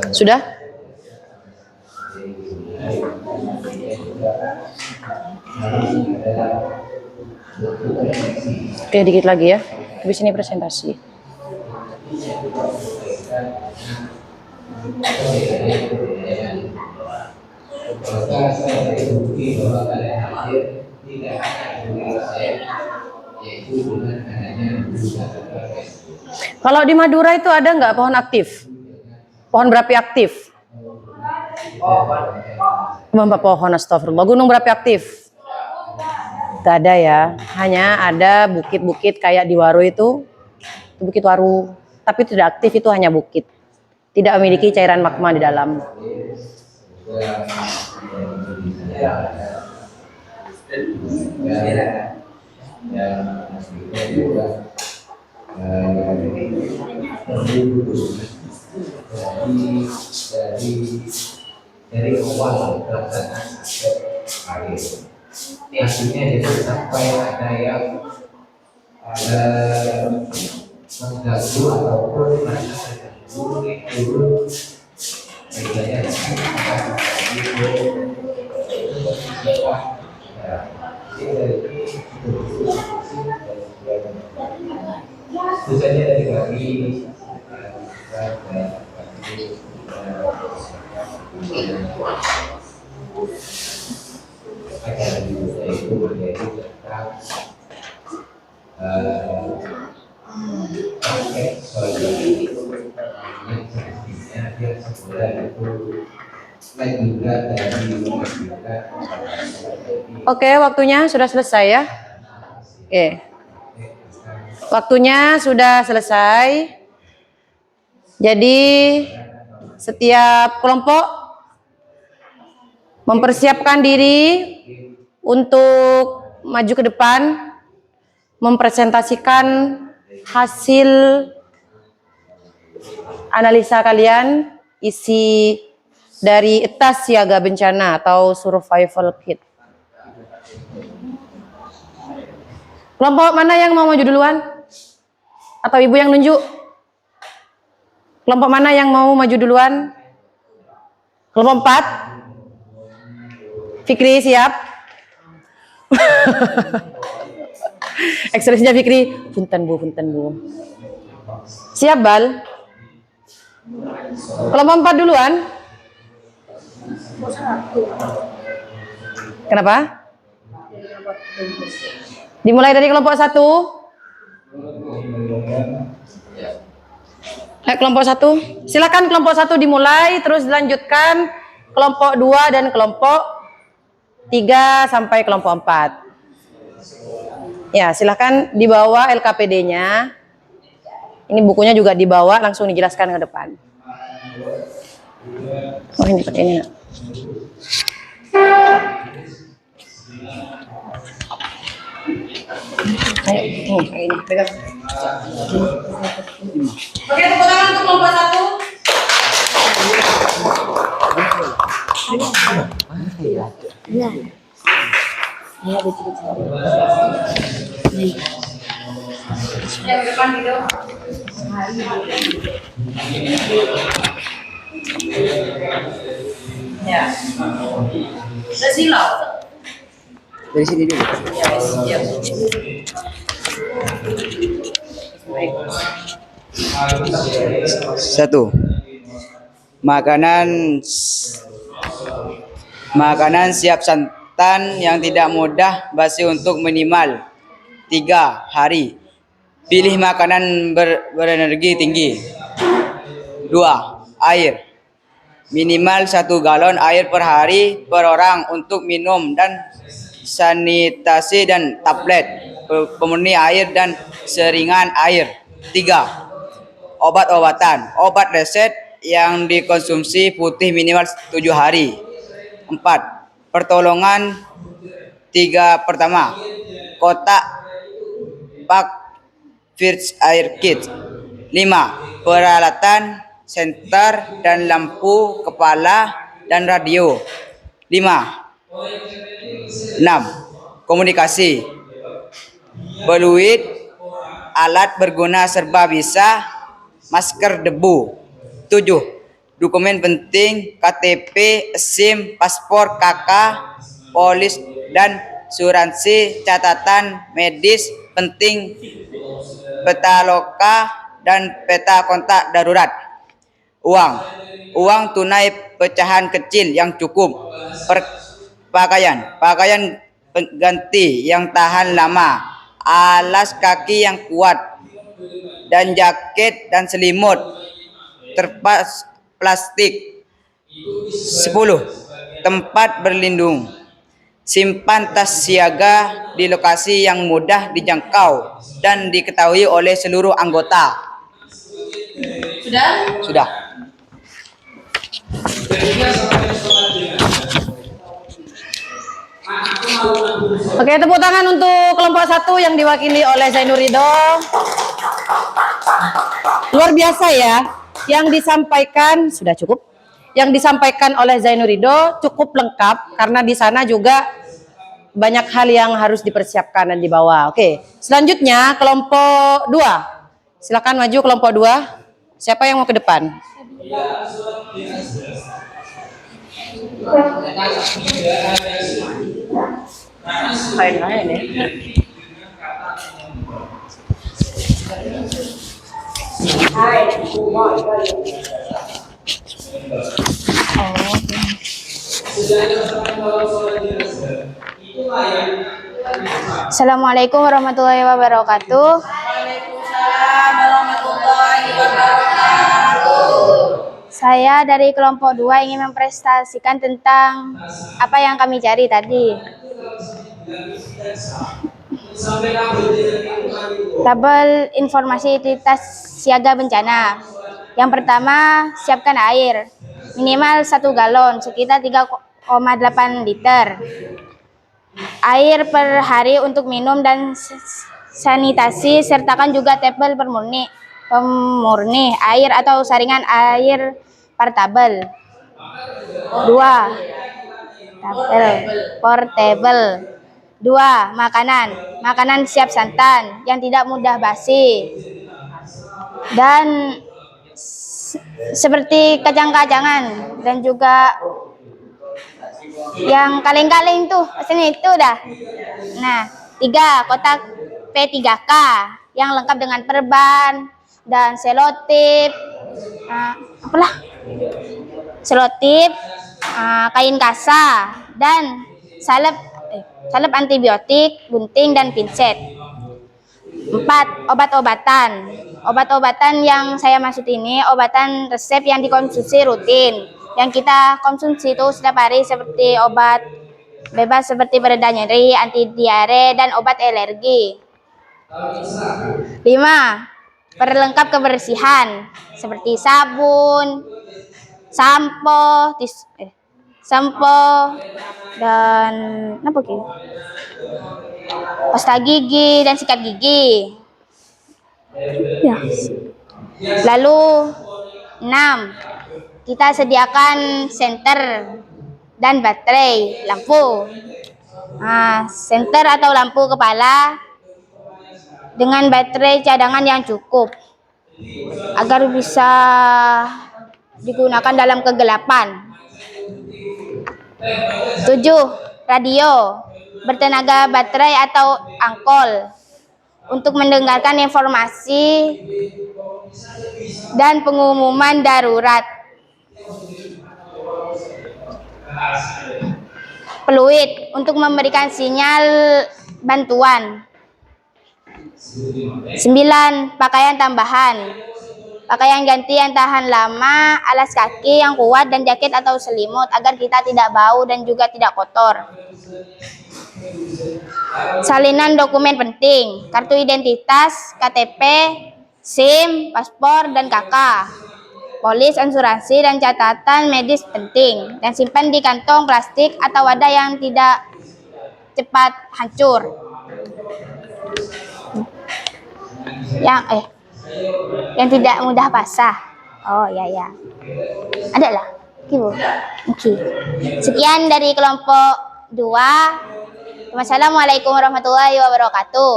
Sudah? Oke, dikit lagi ya. Habis ini presentasi. Kalau di Madura itu ada nggak pohon aktif? Pohon berapi aktif? Mbak pohon, astagfirullah. Gunung berapi aktif? Gak ada ya. Hanya ada bukit-bukit kayak di Waru itu Bukit Waru. Tapi tidak aktif, itu hanya bukit. Tidak memiliki cairan magma di dalam. Dari awal pelaksanaan akhir. Akhirnya jadi sampai ada yang mengganggu ataupun merasa terganggu bedanya Tulisannya dari kaki acara juga itu menjadi tentang aspek soliditas yang semestinya dia sebulan itu selain juga dari juga Oke, waktunya sudah selesai ya. Oke. Waktunya sudah selesai. Jadi setiap kelompok mempersiapkan diri untuk maju ke depan, mempresentasikan hasil analisa kalian, isi dari tas siaga bencana atau survival kit. Kelompok mana yang mau maju duluan? Atau ibu yang nunjuk? Kelompok mana yang mau maju duluan? Kelompok 4? Fikri siap? Ekspresinya Fikri, punten bu. Siap Bal? Kelompok 4 duluan? Kenapa? Dimulai dari kelompok 1. Kelompok 1. Silakan kelompok 1 dimulai, terus dilanjutkan kelompok 2 dan kelompok 3 sampai kelompok 4. Ya, silakan dibawa LKPD-nya. Ini bukunya juga dibawa, langsung dijelaskan ke depan. Oh, ini pakainya. Ayo, ini pegang. Oke, tepuk tangan untuk kelompok 1. Yang depan gitu. Ya. Udah silau. Dari sini dulu. Ya, Satu, makanan siap santan yang tidak mudah basi untuk minimal 3 hari. Pilih makanan berenergi tinggi. 2. Air. Minimal 1 galon air per hari per orang untuk minum dan sanitasi dan tablet pemenuhi air dan seringan air. 3. Obat-obatan. Obat resep yang dikonsumsi putih minimal 7 hari. 4. Pertolongan 3 pertama. Kotak pak first aid kit. 5. Peralatan senter dan lampu kepala dan radio. 6. Komunikasi. Peluit, alat berguna serba bisa, masker debu. 7. Dokumen penting KTP, SIM, paspor, KK, polis dan asuransi, catatan medis penting, peta loka dan peta kontak darurat. Uang tunai pecahan kecil yang cukup. Pakaian pengganti yang tahan lama, alas kaki yang kuat, dan jaket dan selimut terpas plastik. 10. Tempat berlindung. Simpan tas siaga di lokasi yang mudah dijangkau dan diketahui oleh seluruh anggota. Sudah. Oke, tepuk tangan untuk kelompok 1 yang diwakili oleh Zainur Ridho. Luar biasa ya, yang disampaikan sudah cukup. Yang disampaikan oleh Zainur Ridho cukup lengkap karena di sana juga banyak hal yang harus dipersiapkan dan dibawa. Oke, selanjutnya kelompok 2. Silakan maju kelompok 2. Siapa yang mau ke depan? Lain-lain ya. Assalamualaikum warahmatullahi wabarakatuh. Saya dari kelompok 2 ingin mempresentasikan tentang apa yang kami cari tadi. Tabel informasi identitas siaga bencana. Yang pertama, siapkan air. Minimal 1 galon, sekitar 3,8 liter. Air per hari untuk minum dan sanitasi, sertakan juga tabel pemurni air atau saringan air portable. 2. Portable. 2. Makanan siap santan yang tidak mudah basi dan seperti kacang-kacangan dan juga yang kaleng-kaleng tuh, maksudnya itu dah. Nah, 3. Kotak P3K yang lengkap dengan perban dan selotip, selotip, kain kasa dan salep antibiotik, gunting dan pinset. 4. Obat-obatan. Obat-obatan yang saya maksud ini obatan resep yang dikonsumsi rutin. Yang kita konsumsi itu setiap hari seperti obat bebas seperti pereda nyeri, anti diare, dan obat alergi. 5. Perlengkap kebersihan seperti sabun, sampo, dan apa lagi? Pasta gigi dan sikat gigi. Ya. Lalu 6. Kita sediakan senter dan baterai lampu. Senter atau lampu kepala dengan baterai cadangan yang cukup agar bisa digunakan dalam kegelapan. 7. Radio bertenaga baterai atau angkol untuk mendengarkan informasi dan pengumuman darurat. Peluit untuk memberikan sinyal bantuan. 9. Pakaian tambahan. Pakaian ganti yang tahan lama, alas kaki yang kuat, dan jaket atau selimut agar kita tidak bau dan juga tidak kotor. Salinan dokumen penting, kartu identitas, KTP, SIM, paspor, dan KK. Polis, asuransi, dan catatan medis penting, dan simpan di kantong plastik atau wadah yang tidak cepat hancur. Yang tidak mudah basah. Oh ya. Ada lah. Oke. Sekian dari kelompok 2. Wassalamualaikum warahmatullahi wabarakatuh.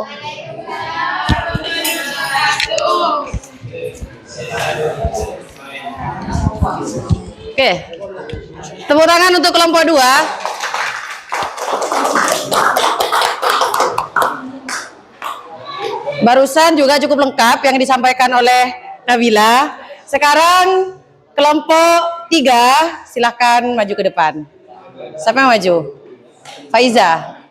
Oke. Tepuk tangan untuk kelompok 2. Barusan juga cukup lengkap yang disampaikan oleh Nabila. Sekarang kelompok 3, silakan maju ke depan. Siapa yang maju? Faiza.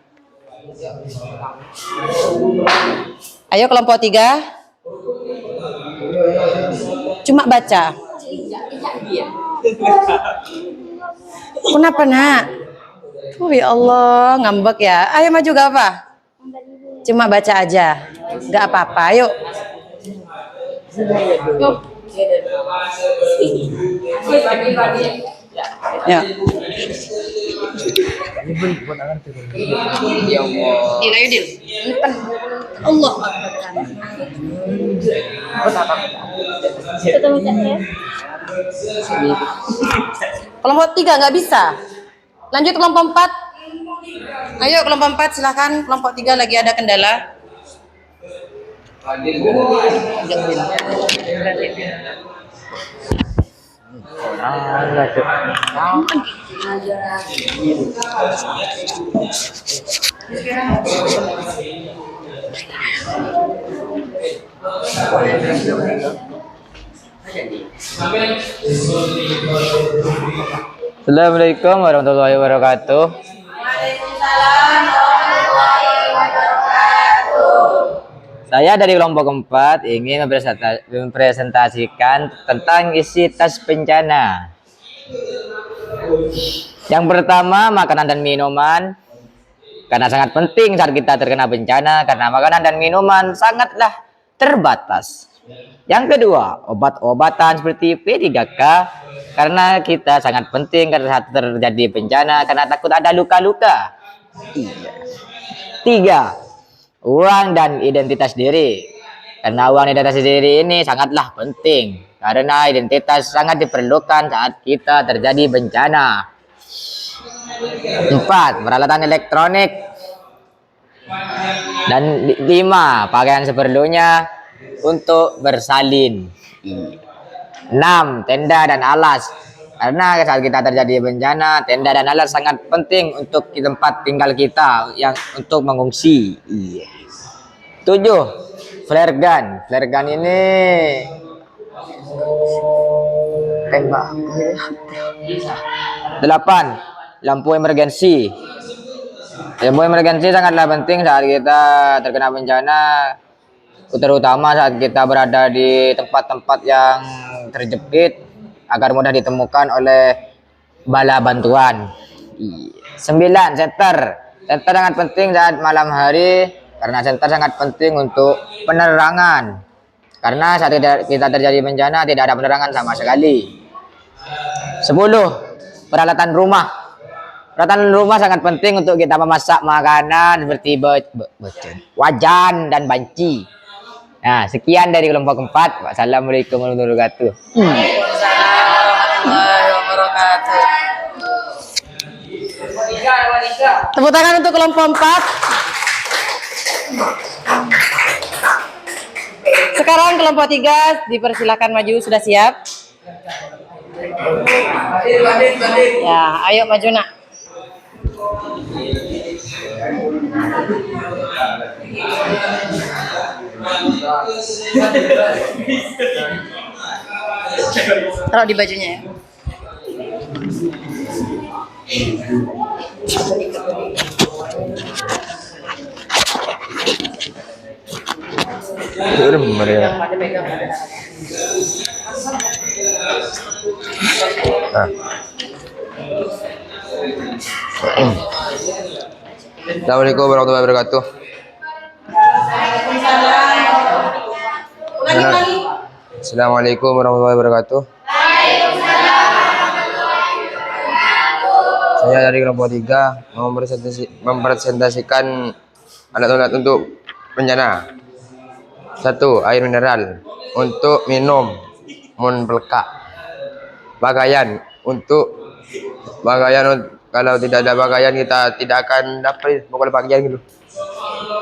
Ayo kelompok 3. Cuma baca. Kenapa nak? Oh ya Allah, ngambek ya. Ayo maju gak apa? Cuma baca aja. Gak apa-apa, ayo. Ya. Dil. Allah. Kelompok 3 nggak bisa. Lanjut kelompok 4. Ayo kelompok 4 silakan. Kelompok 3 lagi ada kendala. Assalamualaikum warahmatullahi wabarakatuh. Saya dari kelompok 4 ingin mempresentasikan tentang isi tas bencana. Yang pertama, makanan dan minuman. Karena sangat penting saat kita terkena bencana, karena makanan dan minuman sangatlah terbatas. Yang kedua, obat-obatan seperti P3K, karena kita sangat penting karena saat terjadi bencana, karena takut ada luka-luka. Tiga, uang dan identitas diri. Karena uang dan identitas diri ini sangatlah penting, karena identitas sangat diperlukan saat kita terjadi bencana. 4. Peralatan elektronik. Dan 5. Pakaian seperlunya untuk bersalin. 6. Tenda dan alas. Karena saat kita terjadi bencana, tenda dan alas sangat penting untuk di tempat tinggal kita yang untuk mengungsi. 7. Flare gun. Flare gun ini tembak. 8. Lampu emergensi. Lampu emergensi sangatlah penting saat kita terkena bencana, terutama saat kita berada di tempat-tempat yang terjepit agar mudah ditemukan oleh bala bantuan. 9. Senter. Senter sangat penting saat malam hari, karena senter sangat penting untuk penerangan. Karena saat kita terjadi bencana tidak ada penerangan sama sekali. 10. Peralatan rumah. Peralatan rumah sangat penting untuk kita memasak makanan seperti wajan dan banci. Nah, sekian dari kelompok 4. Wassalamualaikum warahmatullahi wabarakatuh. Tepuk tangan untuk kelompok 4. Sekarang kelompok 3 dipersilakan maju, sudah siap? Ya, ayo maju nak. Taruh di bajunya ya. Assalamualaikum warahmatullahi wabarakatuh. Assalamualaikum warahmatullahi wabarakatuh. Saya dari kelompok 3 mau mempresentasikan alat-alat untuk bencana. 1. Air mineral untuk minum, pelekak. Pakaian kalau tidak ada pakaian kita tidak akan dapat pokoknya pakaian gitu.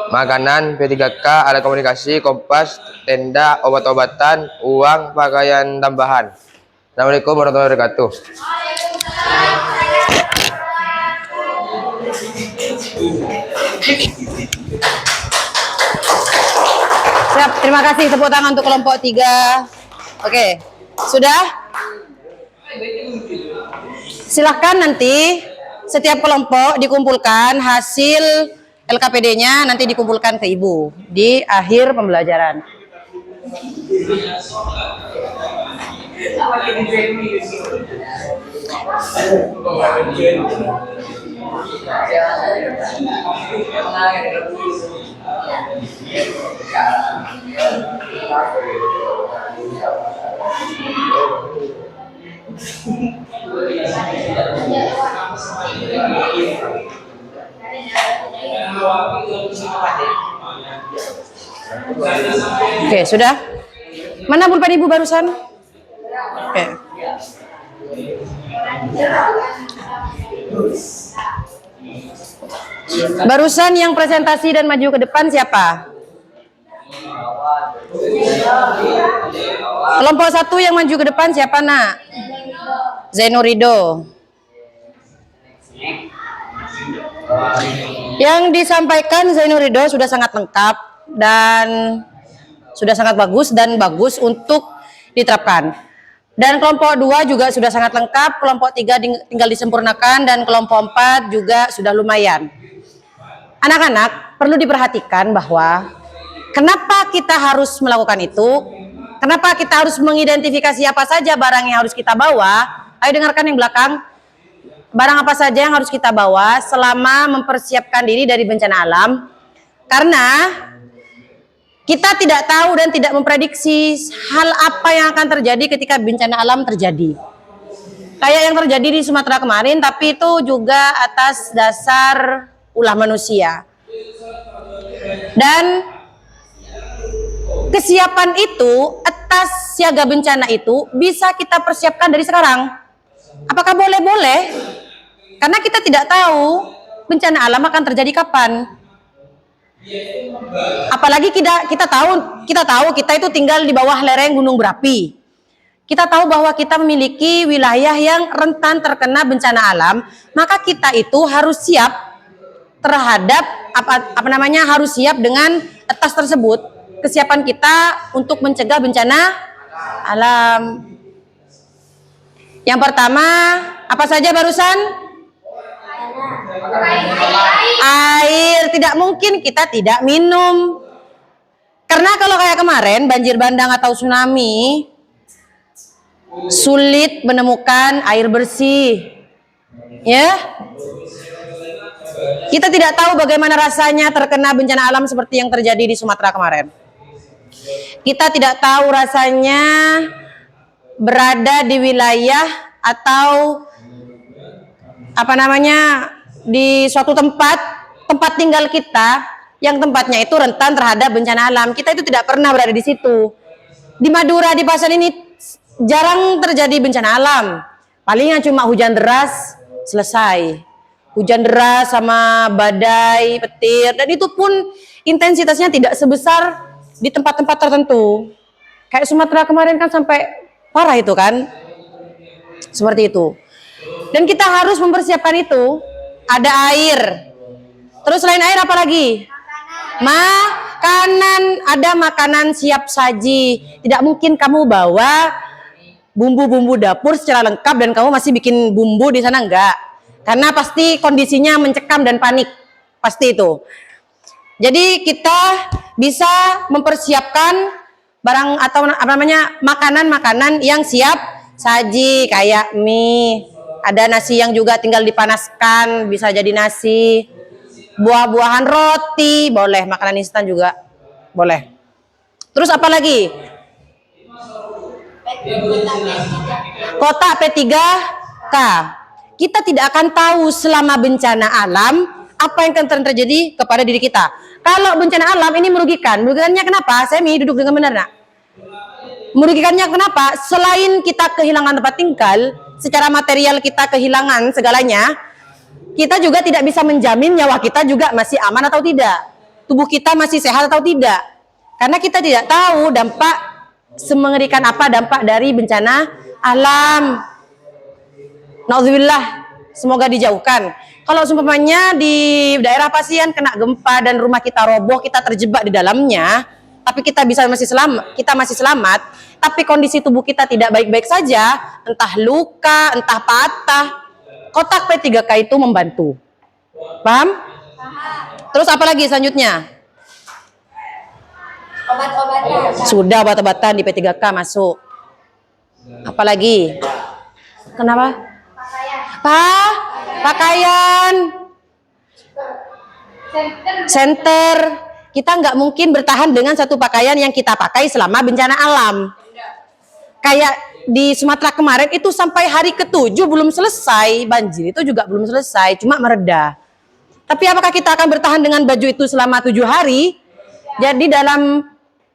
Makanan, P3K, alat komunikasi, kompas, tenda, obat-obatan, uang, pakaian tambahan. Assalamualaikum warahmatullahi wabarakatuh. Siap, terima kasih. Tepuk tangan untuk kelompok 3. Oke, sudah? Silahkan nanti setiap kelompok dikumpulkan hasil LKPD-nya, nanti dikumpulkan ke Ibu di akhir pembelajaran. Oke, sudah? Mana pulpen Ibu barusan? Oke. Barusan yang presentasi dan maju ke depan siapa? Kelompok 1 yang maju ke depan siapa, Nak? Zainurido. Yang disampaikan Zainurido sudah sangat lengkap dan sudah sangat bagus dan bagus untuk diterapkan. Dan kelompok 2 juga sudah sangat lengkap, kelompok 3 tinggal disempurnakan, dan kelompok 4 juga sudah lumayan. Anak-anak perlu diperhatikan bahwa kenapa kita harus melakukan itu, kenapa kita harus mengidentifikasi apa saja barang yang harus kita bawa. Ayo dengarkan yang belakang, barang apa saja yang harus kita bawa selama mempersiapkan diri dari bencana alam. Karena kita tidak tahu dan tidak memprediksi hal apa yang akan terjadi ketika bencana alam terjadi. Kayak yang terjadi di Sumatera kemarin, tapi itu juga atas dasar ulah manusia. Dan kesiapan itu atas siaga bencana itu bisa kita persiapkan dari sekarang. Apakah boleh? Boleh. Karena kita tidak tahu bencana alam akan terjadi kapan. Apalagi kita tahu kita itu tinggal di bawah lereng gunung berapi. Kita tahu bahwa kita memiliki wilayah yang rentan terkena bencana alam, maka kita itu harus siap terhadap harus siap dengan atas tersebut. Kesiapan kita untuk mencegah bencana alam. Yang pertama, apa saja barusan? Air. Tidak mungkin kita tidak minum. Karena kalau kayak kemarin banjir bandang atau tsunami, sulit menemukan air bersih. Ya. Kita tidak tahu bagaimana rasanya terkena bencana alam seperti yang terjadi di Sumatera kemarin. Kita tidak tahu rasanya berada di wilayah atau di suatu tempat tinggal kita yang tempatnya itu rentan terhadap bencana alam. Kita itu tidak pernah berada di situ. Di Madura, di Pasaman ini jarang terjadi bencana alam. Palingnya cuma hujan deras, selesai. Hujan deras sama badai, petir, dan itu pun intensitasnya tidak sebesar di tempat-tempat tertentu. Kayak Sumatera kemarin kan sampai parah itu kan. Seperti itu. Dan kita harus mempersiapkan itu. Ada air. Terus selain air apa lagi? Makanan. Ada makanan siap saji. Tidak mungkin kamu bawa bumbu-bumbu dapur secara lengkap dan kamu masih bikin bumbu di sana, enggak. Karena pasti kondisinya mencekam dan panik. Pasti itu. Jadi kita bisa mempersiapkan barang atau makanan-makanan yang siap saji kayak mie. Ada nasi yang juga tinggal dipanaskan, bisa jadi nasi. Buah-buahan, roti, boleh. Makanan instan juga boleh. Terus apa lagi? Kotak P3K. Kita tidak akan tahu selama bencana alam apa yang akan terjadi kepada diri kita. Kalau bencana alam ini merugikan. Merugikannya kenapa? Saya duduk dengan benar, nak. Merugikannya kenapa? Selain kita kehilangan tempat tinggal, secara material kita kehilangan segalanya, kita juga tidak bisa menjamin nyawa kita juga masih aman atau tidak. Tubuh kita masih sehat atau tidak. Karena kita tidak tahu dampak semengerikan apa dampak dari bencana alam. Nauzubillah, semoga dijauhkan. Kalau seumpamanya di daerah Pasian kena gempa dan rumah kita roboh, kita terjebak di dalamnya, tapi kita masih selamat, tapi kondisi tubuh kita tidak baik-baik saja, entah luka, entah patah, kotak P3K itu membantu. Paham? Terus apa lagi selanjutnya? Obat-obatan. Sudah, obat-obatan di P3K masuk. Apalagi? Kenapa? Pakaian. Center. Kita nggak mungkin bertahan dengan satu pakaian yang kita pakai selama bencana alam. Kayak di Sumatera kemarin itu sampai hari ke-7 belum selesai. Banjir itu juga belum selesai, cuma mereda. Tapi apakah kita akan bertahan dengan baju itu selama 7 hari? Jadi dalam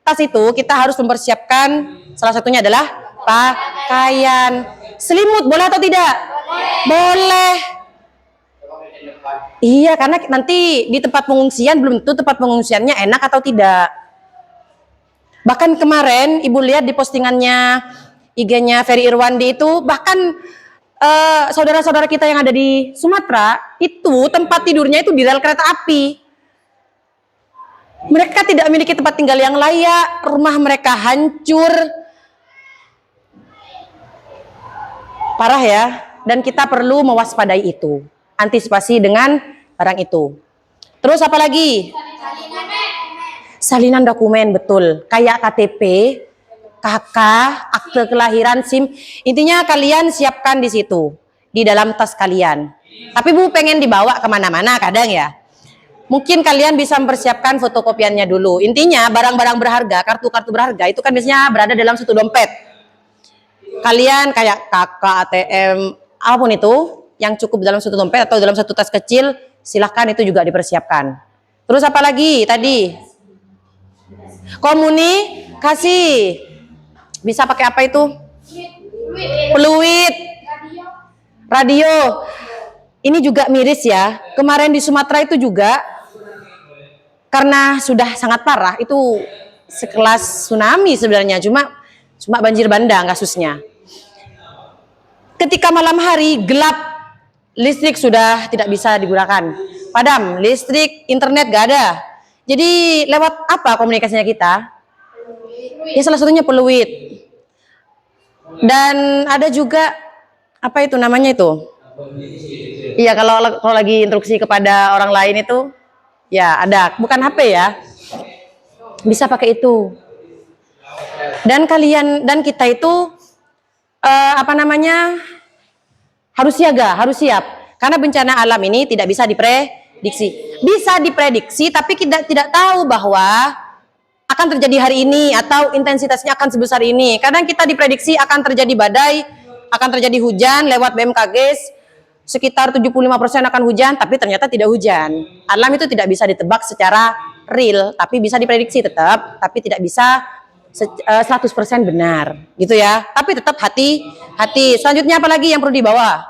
tas itu kita harus mempersiapkan, salah satunya adalah pakaian. Selimut boleh atau tidak? Boleh. Iya, karena nanti di tempat pengungsian belum tentu tempat pengungsiannya enak atau tidak. Bahkan kemarin ibu lihat di postingannya IG-nya Ferry Irwandi itu, bahkan saudara-saudara kita yang ada di Sumatera itu tempat tidurnya itu di rel kereta api. Mereka tidak memiliki tempat tinggal yang layak, rumah mereka hancur. Parah ya, dan kita perlu mewaspadai itu. Antisipasi dengan barang itu. Terus apa lagi? Salinan dokumen, betul. Kayak KTP, KK, akte kelahiran, SIM. Intinya kalian siapkan di situ, di dalam tas kalian. Tapi Bu pengen dibawa kemana-mana kadang ya. Mungkin kalian bisa mempersiapkan fotokopiannya dulu. Intinya barang-barang berharga, kartu-kartu berharga itu kan biasanya berada dalam satu dompet. Kalian kayak KK, ATM, apapun itu yang cukup dalam satu dompet atau dalam satu tas kecil, silahkan itu juga dipersiapkan. Terus apa lagi tadi? Komunikasi. Bisa pakai apa itu? Peluit. Radio. Ini juga miris ya. Kemarin di Sumatera itu juga karena sudah sangat parah, itu sekelas tsunami sebenarnya, cuma banjir bandang kasusnya. Ketika malam hari gelap, listrik sudah tidak bisa digunakan, padam, listrik, internet gak ada. Jadi lewat apa komunikasinya kita? Ya salah satunya peluit. Dan ada juga apa itu namanya itu? Iya, kalau lagi instruksi kepada orang lain itu ya ada, bukan HP ya. Bisa pakai itu. Dan kita itu harus siaga, harus siap. Karena bencana alam ini tidak bisa diprediksi. Bisa diprediksi tapi kita tidak tahu bahwa akan terjadi hari ini atau intensitasnya akan sebesar ini. Kadang kita diprediksi akan terjadi badai, akan terjadi hujan lewat BMKG, sekitar 75% akan hujan, tapi ternyata tidak hujan. Alam itu tidak bisa ditebak secara real, tapi bisa diprediksi tetap, tapi tidak bisa 100% benar, gitu ya. Tapi tetap hati-hati. Selanjutnya apa lagi yang perlu dibawa?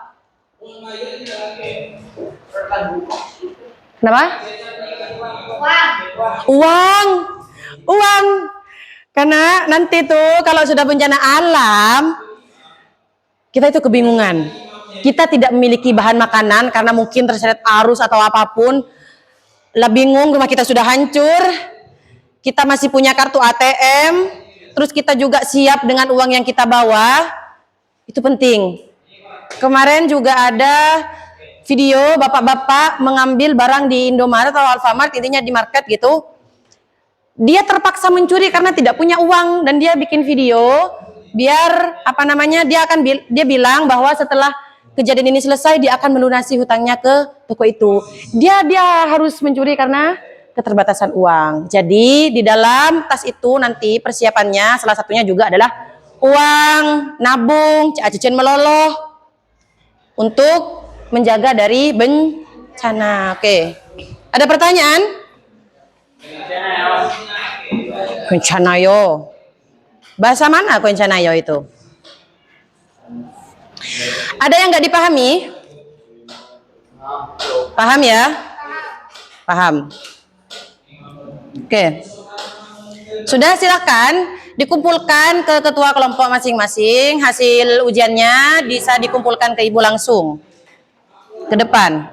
Kenapa? Uang. Karena nanti tuh kalau sudah bencana alam, kita itu kebingungan. Kita tidak memiliki bahan makanan karena mungkin terseret arus atau apapun. Lah bingung, rumah kita sudah hancur. Kita masih punya kartu ATM. Terus kita juga siap dengan uang yang kita bawa. Itu penting. Kemarin juga ada video bapak-bapak mengambil barang di Indomaret atau Alfamart, intinya di market gitu. Dia terpaksa mencuri karena tidak punya uang dan dia bikin video biar dia bilang bahwa setelah kejadian ini selesai dia akan melunasi hutangnya ke toko itu. Dia harus mencuri karena keterbatasan uang. Jadi di dalam tas itu nanti persiapannya salah satunya juga adalah uang, nabung, cacing meloloh untuk menjaga dari bencana. Oke. Ada pertanyaan? Kencanayo. Bahasa mana kencanayo itu? Ada yang nggak dipahami? Paham ya? Paham. Oke. Sudah, silakan dikumpulkan ke ketua kelompok masing-masing. Hasil ujiannya bisa dikumpulkan ke ibu langsung. Ke depan.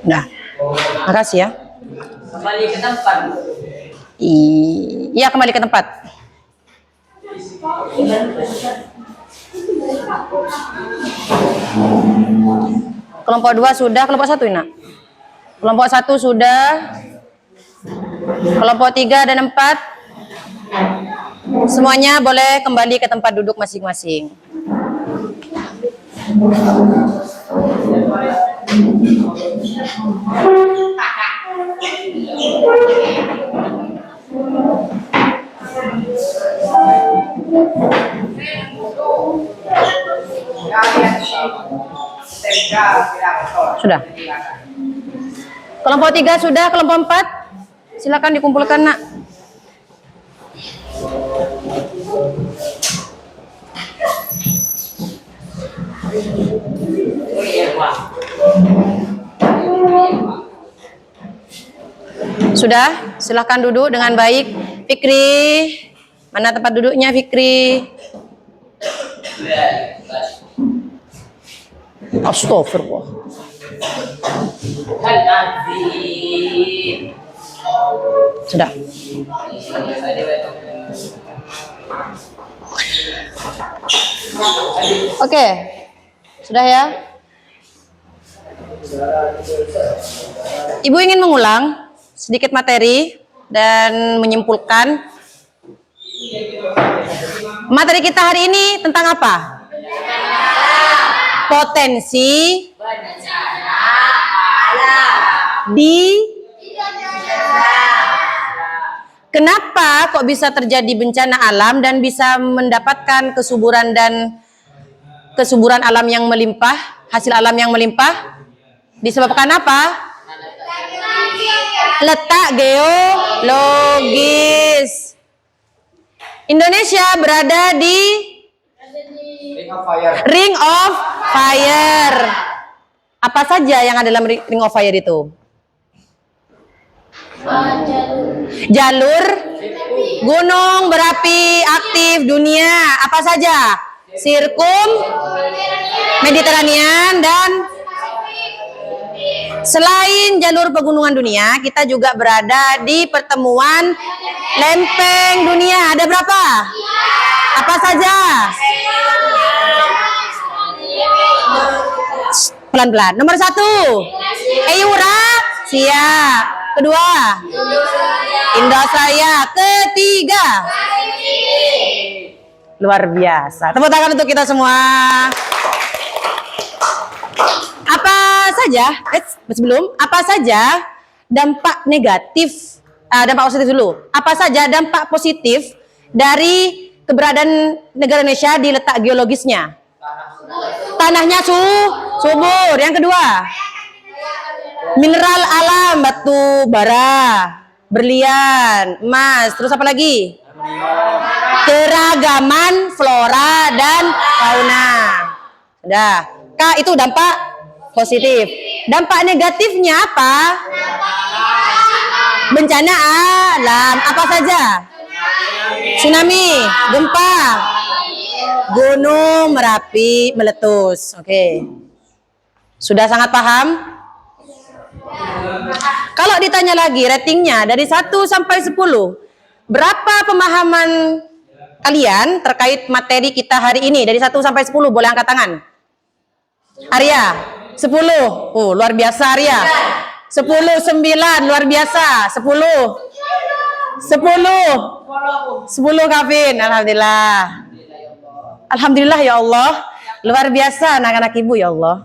Nah, makasih ya. Kembali ke tempat. Iya, kembali ke tempat. Kelompok 2 sudah, kelompok 1 nak. Kelompok 1 sudah. Kelompok 3 dan 4. Semuanya boleh kembali ke tempat duduk masing-masing. Sudah. Kelompok 3 sudah, kelompok 4 silakan dikumpulkan nak. Sudah, silahkan duduk dengan baik. Fikri, mana tempat duduknya Fikri? Astagfirullah. Sudah. Oke. Sudah ya? Ibu ingin mengulang sedikit materi dan menyimpulkan. Materi kita hari ini tentang apa? Potensi di kenapa kok bisa terjadi bencana alam dan bisa mendapatkan kesuburan alam yang melimpah, hasil alam yang melimpah? Disebabkan apa? Letak geologis. Indonesia berada di Ring of Fire. Apa saja yang ada dalam Ring of Fire itu? Jalur gunung berapi aktif dunia. Apa saja? Sirkum Mediterranean. Dan selain jalur pegunungan dunia, kita juga berada di pertemuan lempeng dunia. Ada berapa? Apa saja? Pelan-pelan. Nomor 1, Eurasia. Kedua, Indosaya. Ketiga, luar biasa. Tepuk tangan untuk kita semua. Apa saja? Apa saja dampak negatif? Dampak positif dulu. Apa saja dampak positif dari keberadaan negara Indonesia di letak geologisnya? Tanahnya subur. Yang kedua, mineral alam, batu bara, berlian, emas. Terus apa lagi? Keragaman flora dan fauna. Sudah. Itu dampak positif. Dampak negatifnya apa? Bencana alam. Apa saja? Tsunami, gempa, gunung Merapi meletus. Oke. Sudah sangat paham? Kalau ditanya lagi ratingnya dari 1 sampai 10, berapa pemahaman kalian terkait materi kita hari ini? Dari 1 sampai 10, boleh angkat tangan. Arya, 10. Oh, luar biasa Arya. 10, 9, luar biasa. 10. 10 Kavin, alhamdulillah. Alhamdulillah ya Allah. Luar biasa anak-anak ibu ya Allah.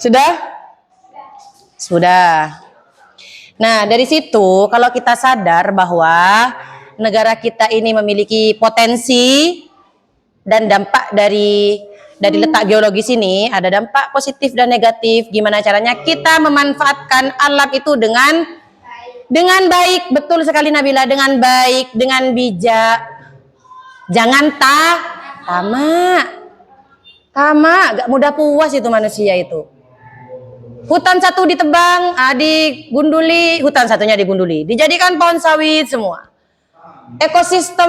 Sudah? Sudah. Nah, dari situ kalau kita sadar bahwa negara kita ini memiliki potensi dan dampak dari letak geologis ini, ada dampak positif dan negatif. Gimana caranya kita memanfaatkan alam itu dengan baik. Betul sekali Nabila, dengan baik, dengan bijak. Jangan tamak, gak mudah puas itu manusia itu. Hutan satu ditebang, digunduli, hutan satunya digunduli, dijadikan pohon sawit semua. Ekosistem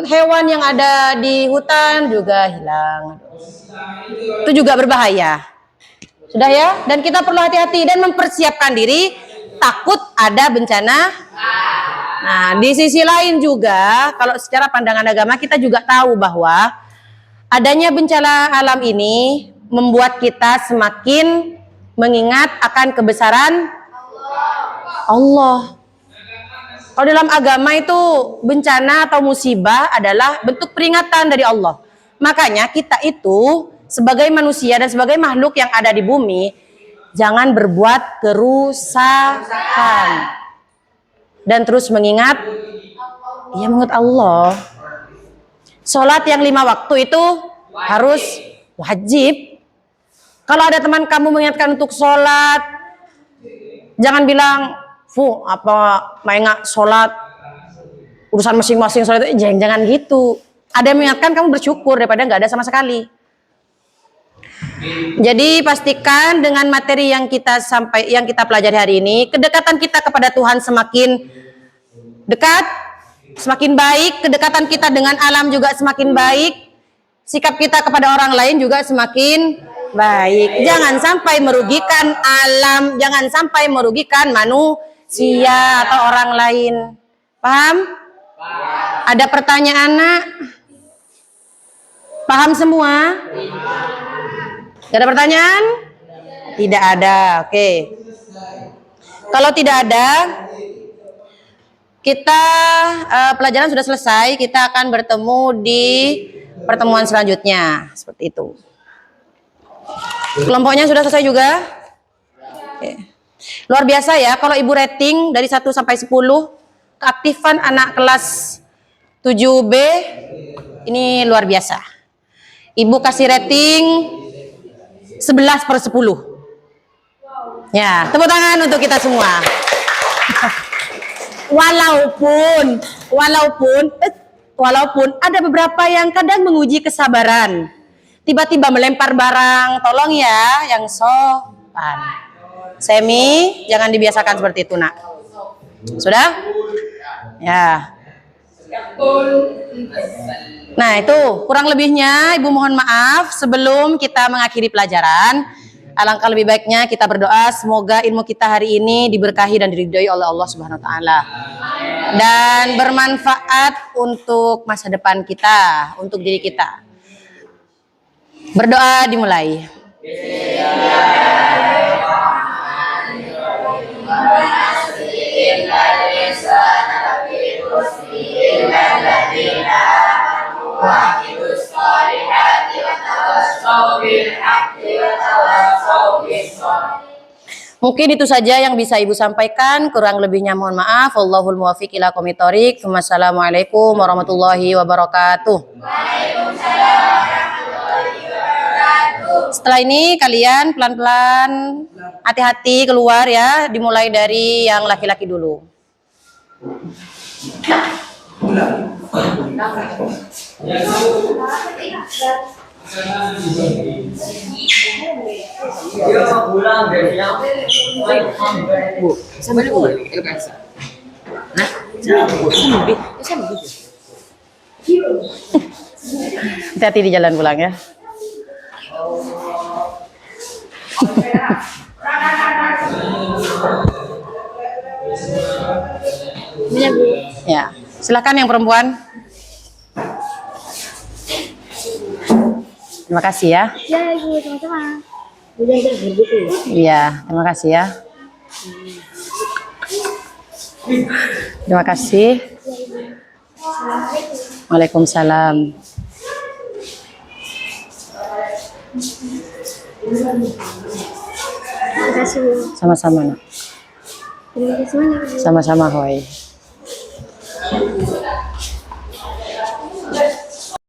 hewan yang ada di hutan juga hilang. Itu juga berbahaya. Sudah ya? Dan kita perlu hati-hati dan mempersiapkan diri takut ada bencana. Nah, di sisi lain juga, kalau secara pandangan agama kita juga tahu bahwa adanya bencana alam ini membuat kita semakin mengingat akan kebesaran Allah. Kalau dalam agama itu bencana atau musibah adalah bentuk peringatan dari Allah. Makanya kita itu sebagai manusia dan sebagai makhluk yang ada di bumi, jangan berbuat kerusakan. Dan terus mengingat Allah. Sholat yang 5 waktu itu harus wajib. Kalau ada teman kamu mengingatkan untuk sholat, jangan bilang, main sholat, urusan masing-masing sholat itu, jangan gitu. Ada yang mengingatkan, kamu bersyukur daripada nggak ada sama sekali. Jadi pastikan dengan materi yang kita pelajari hari ini, kedekatan kita kepada Tuhan semakin dekat, semakin baik, kedekatan kita dengan alam juga semakin baik, sikap kita kepada orang lain juga semakin Baik, jangan sampai merugikan alam, jangan sampai merugikan manusia atau orang lain. Paham? Ada pertanyaan, Nak? Paham semua? Tidak ada pertanyaan? Tidak ada, oke. Kalau tidak ada, kita pelajaran sudah selesai. Kita akan bertemu di pertemuan selanjutnya. Seperti itu. Kelompoknya sudah selesai juga? Oke. Luar biasa ya, kalau Ibu rating dari 1 sampai 10, keaktifan anak kelas 7B ini luar biasa. Ibu kasih rating 11/10. Ya, tepuk tangan untuk kita semua. Walaupun ada beberapa yang kadang menguji kesabaran. Tiba-tiba melempar barang, tolong ya yang sopan. Semi, jangan dibiasakan seperti itu, Nak. Sudah? Ya. Nah, itu kurang lebihnya Ibu mohon maaf. Sebelum kita mengakhiri pelajaran, alangkah lebih baiknya kita berdoa semoga ilmu kita hari ini diberkahi dan diridhoi oleh Allah Subhanahu wa taala. Dan bermanfaat untuk masa depan kita, untuk diri kita. Berdoa dimulai. Mungkin itu saja yang bisa Ibu sampaikan, kurang lebihnya mohon maaf. Wallahul muwaffiq ila aqwamit thoriq. Wassalamualaikum warahmatullahi wabarakatuh. Setelah ini kalian pelan-pelan hati-hati keluar ya, dimulai dari yang laki-laki dulu. Hati-hati di jalan pulang ya. Ya, silakan yang perempuan. Terima kasih ya. Ya, Ibu, sama-sama. Iya, terima kasih ya. Terima kasih. Waalaikumsalam. Terima kasih, Bu. Sama-sama, Nak. Terima kasih banyak, Bu. Sama-sama, Hoi.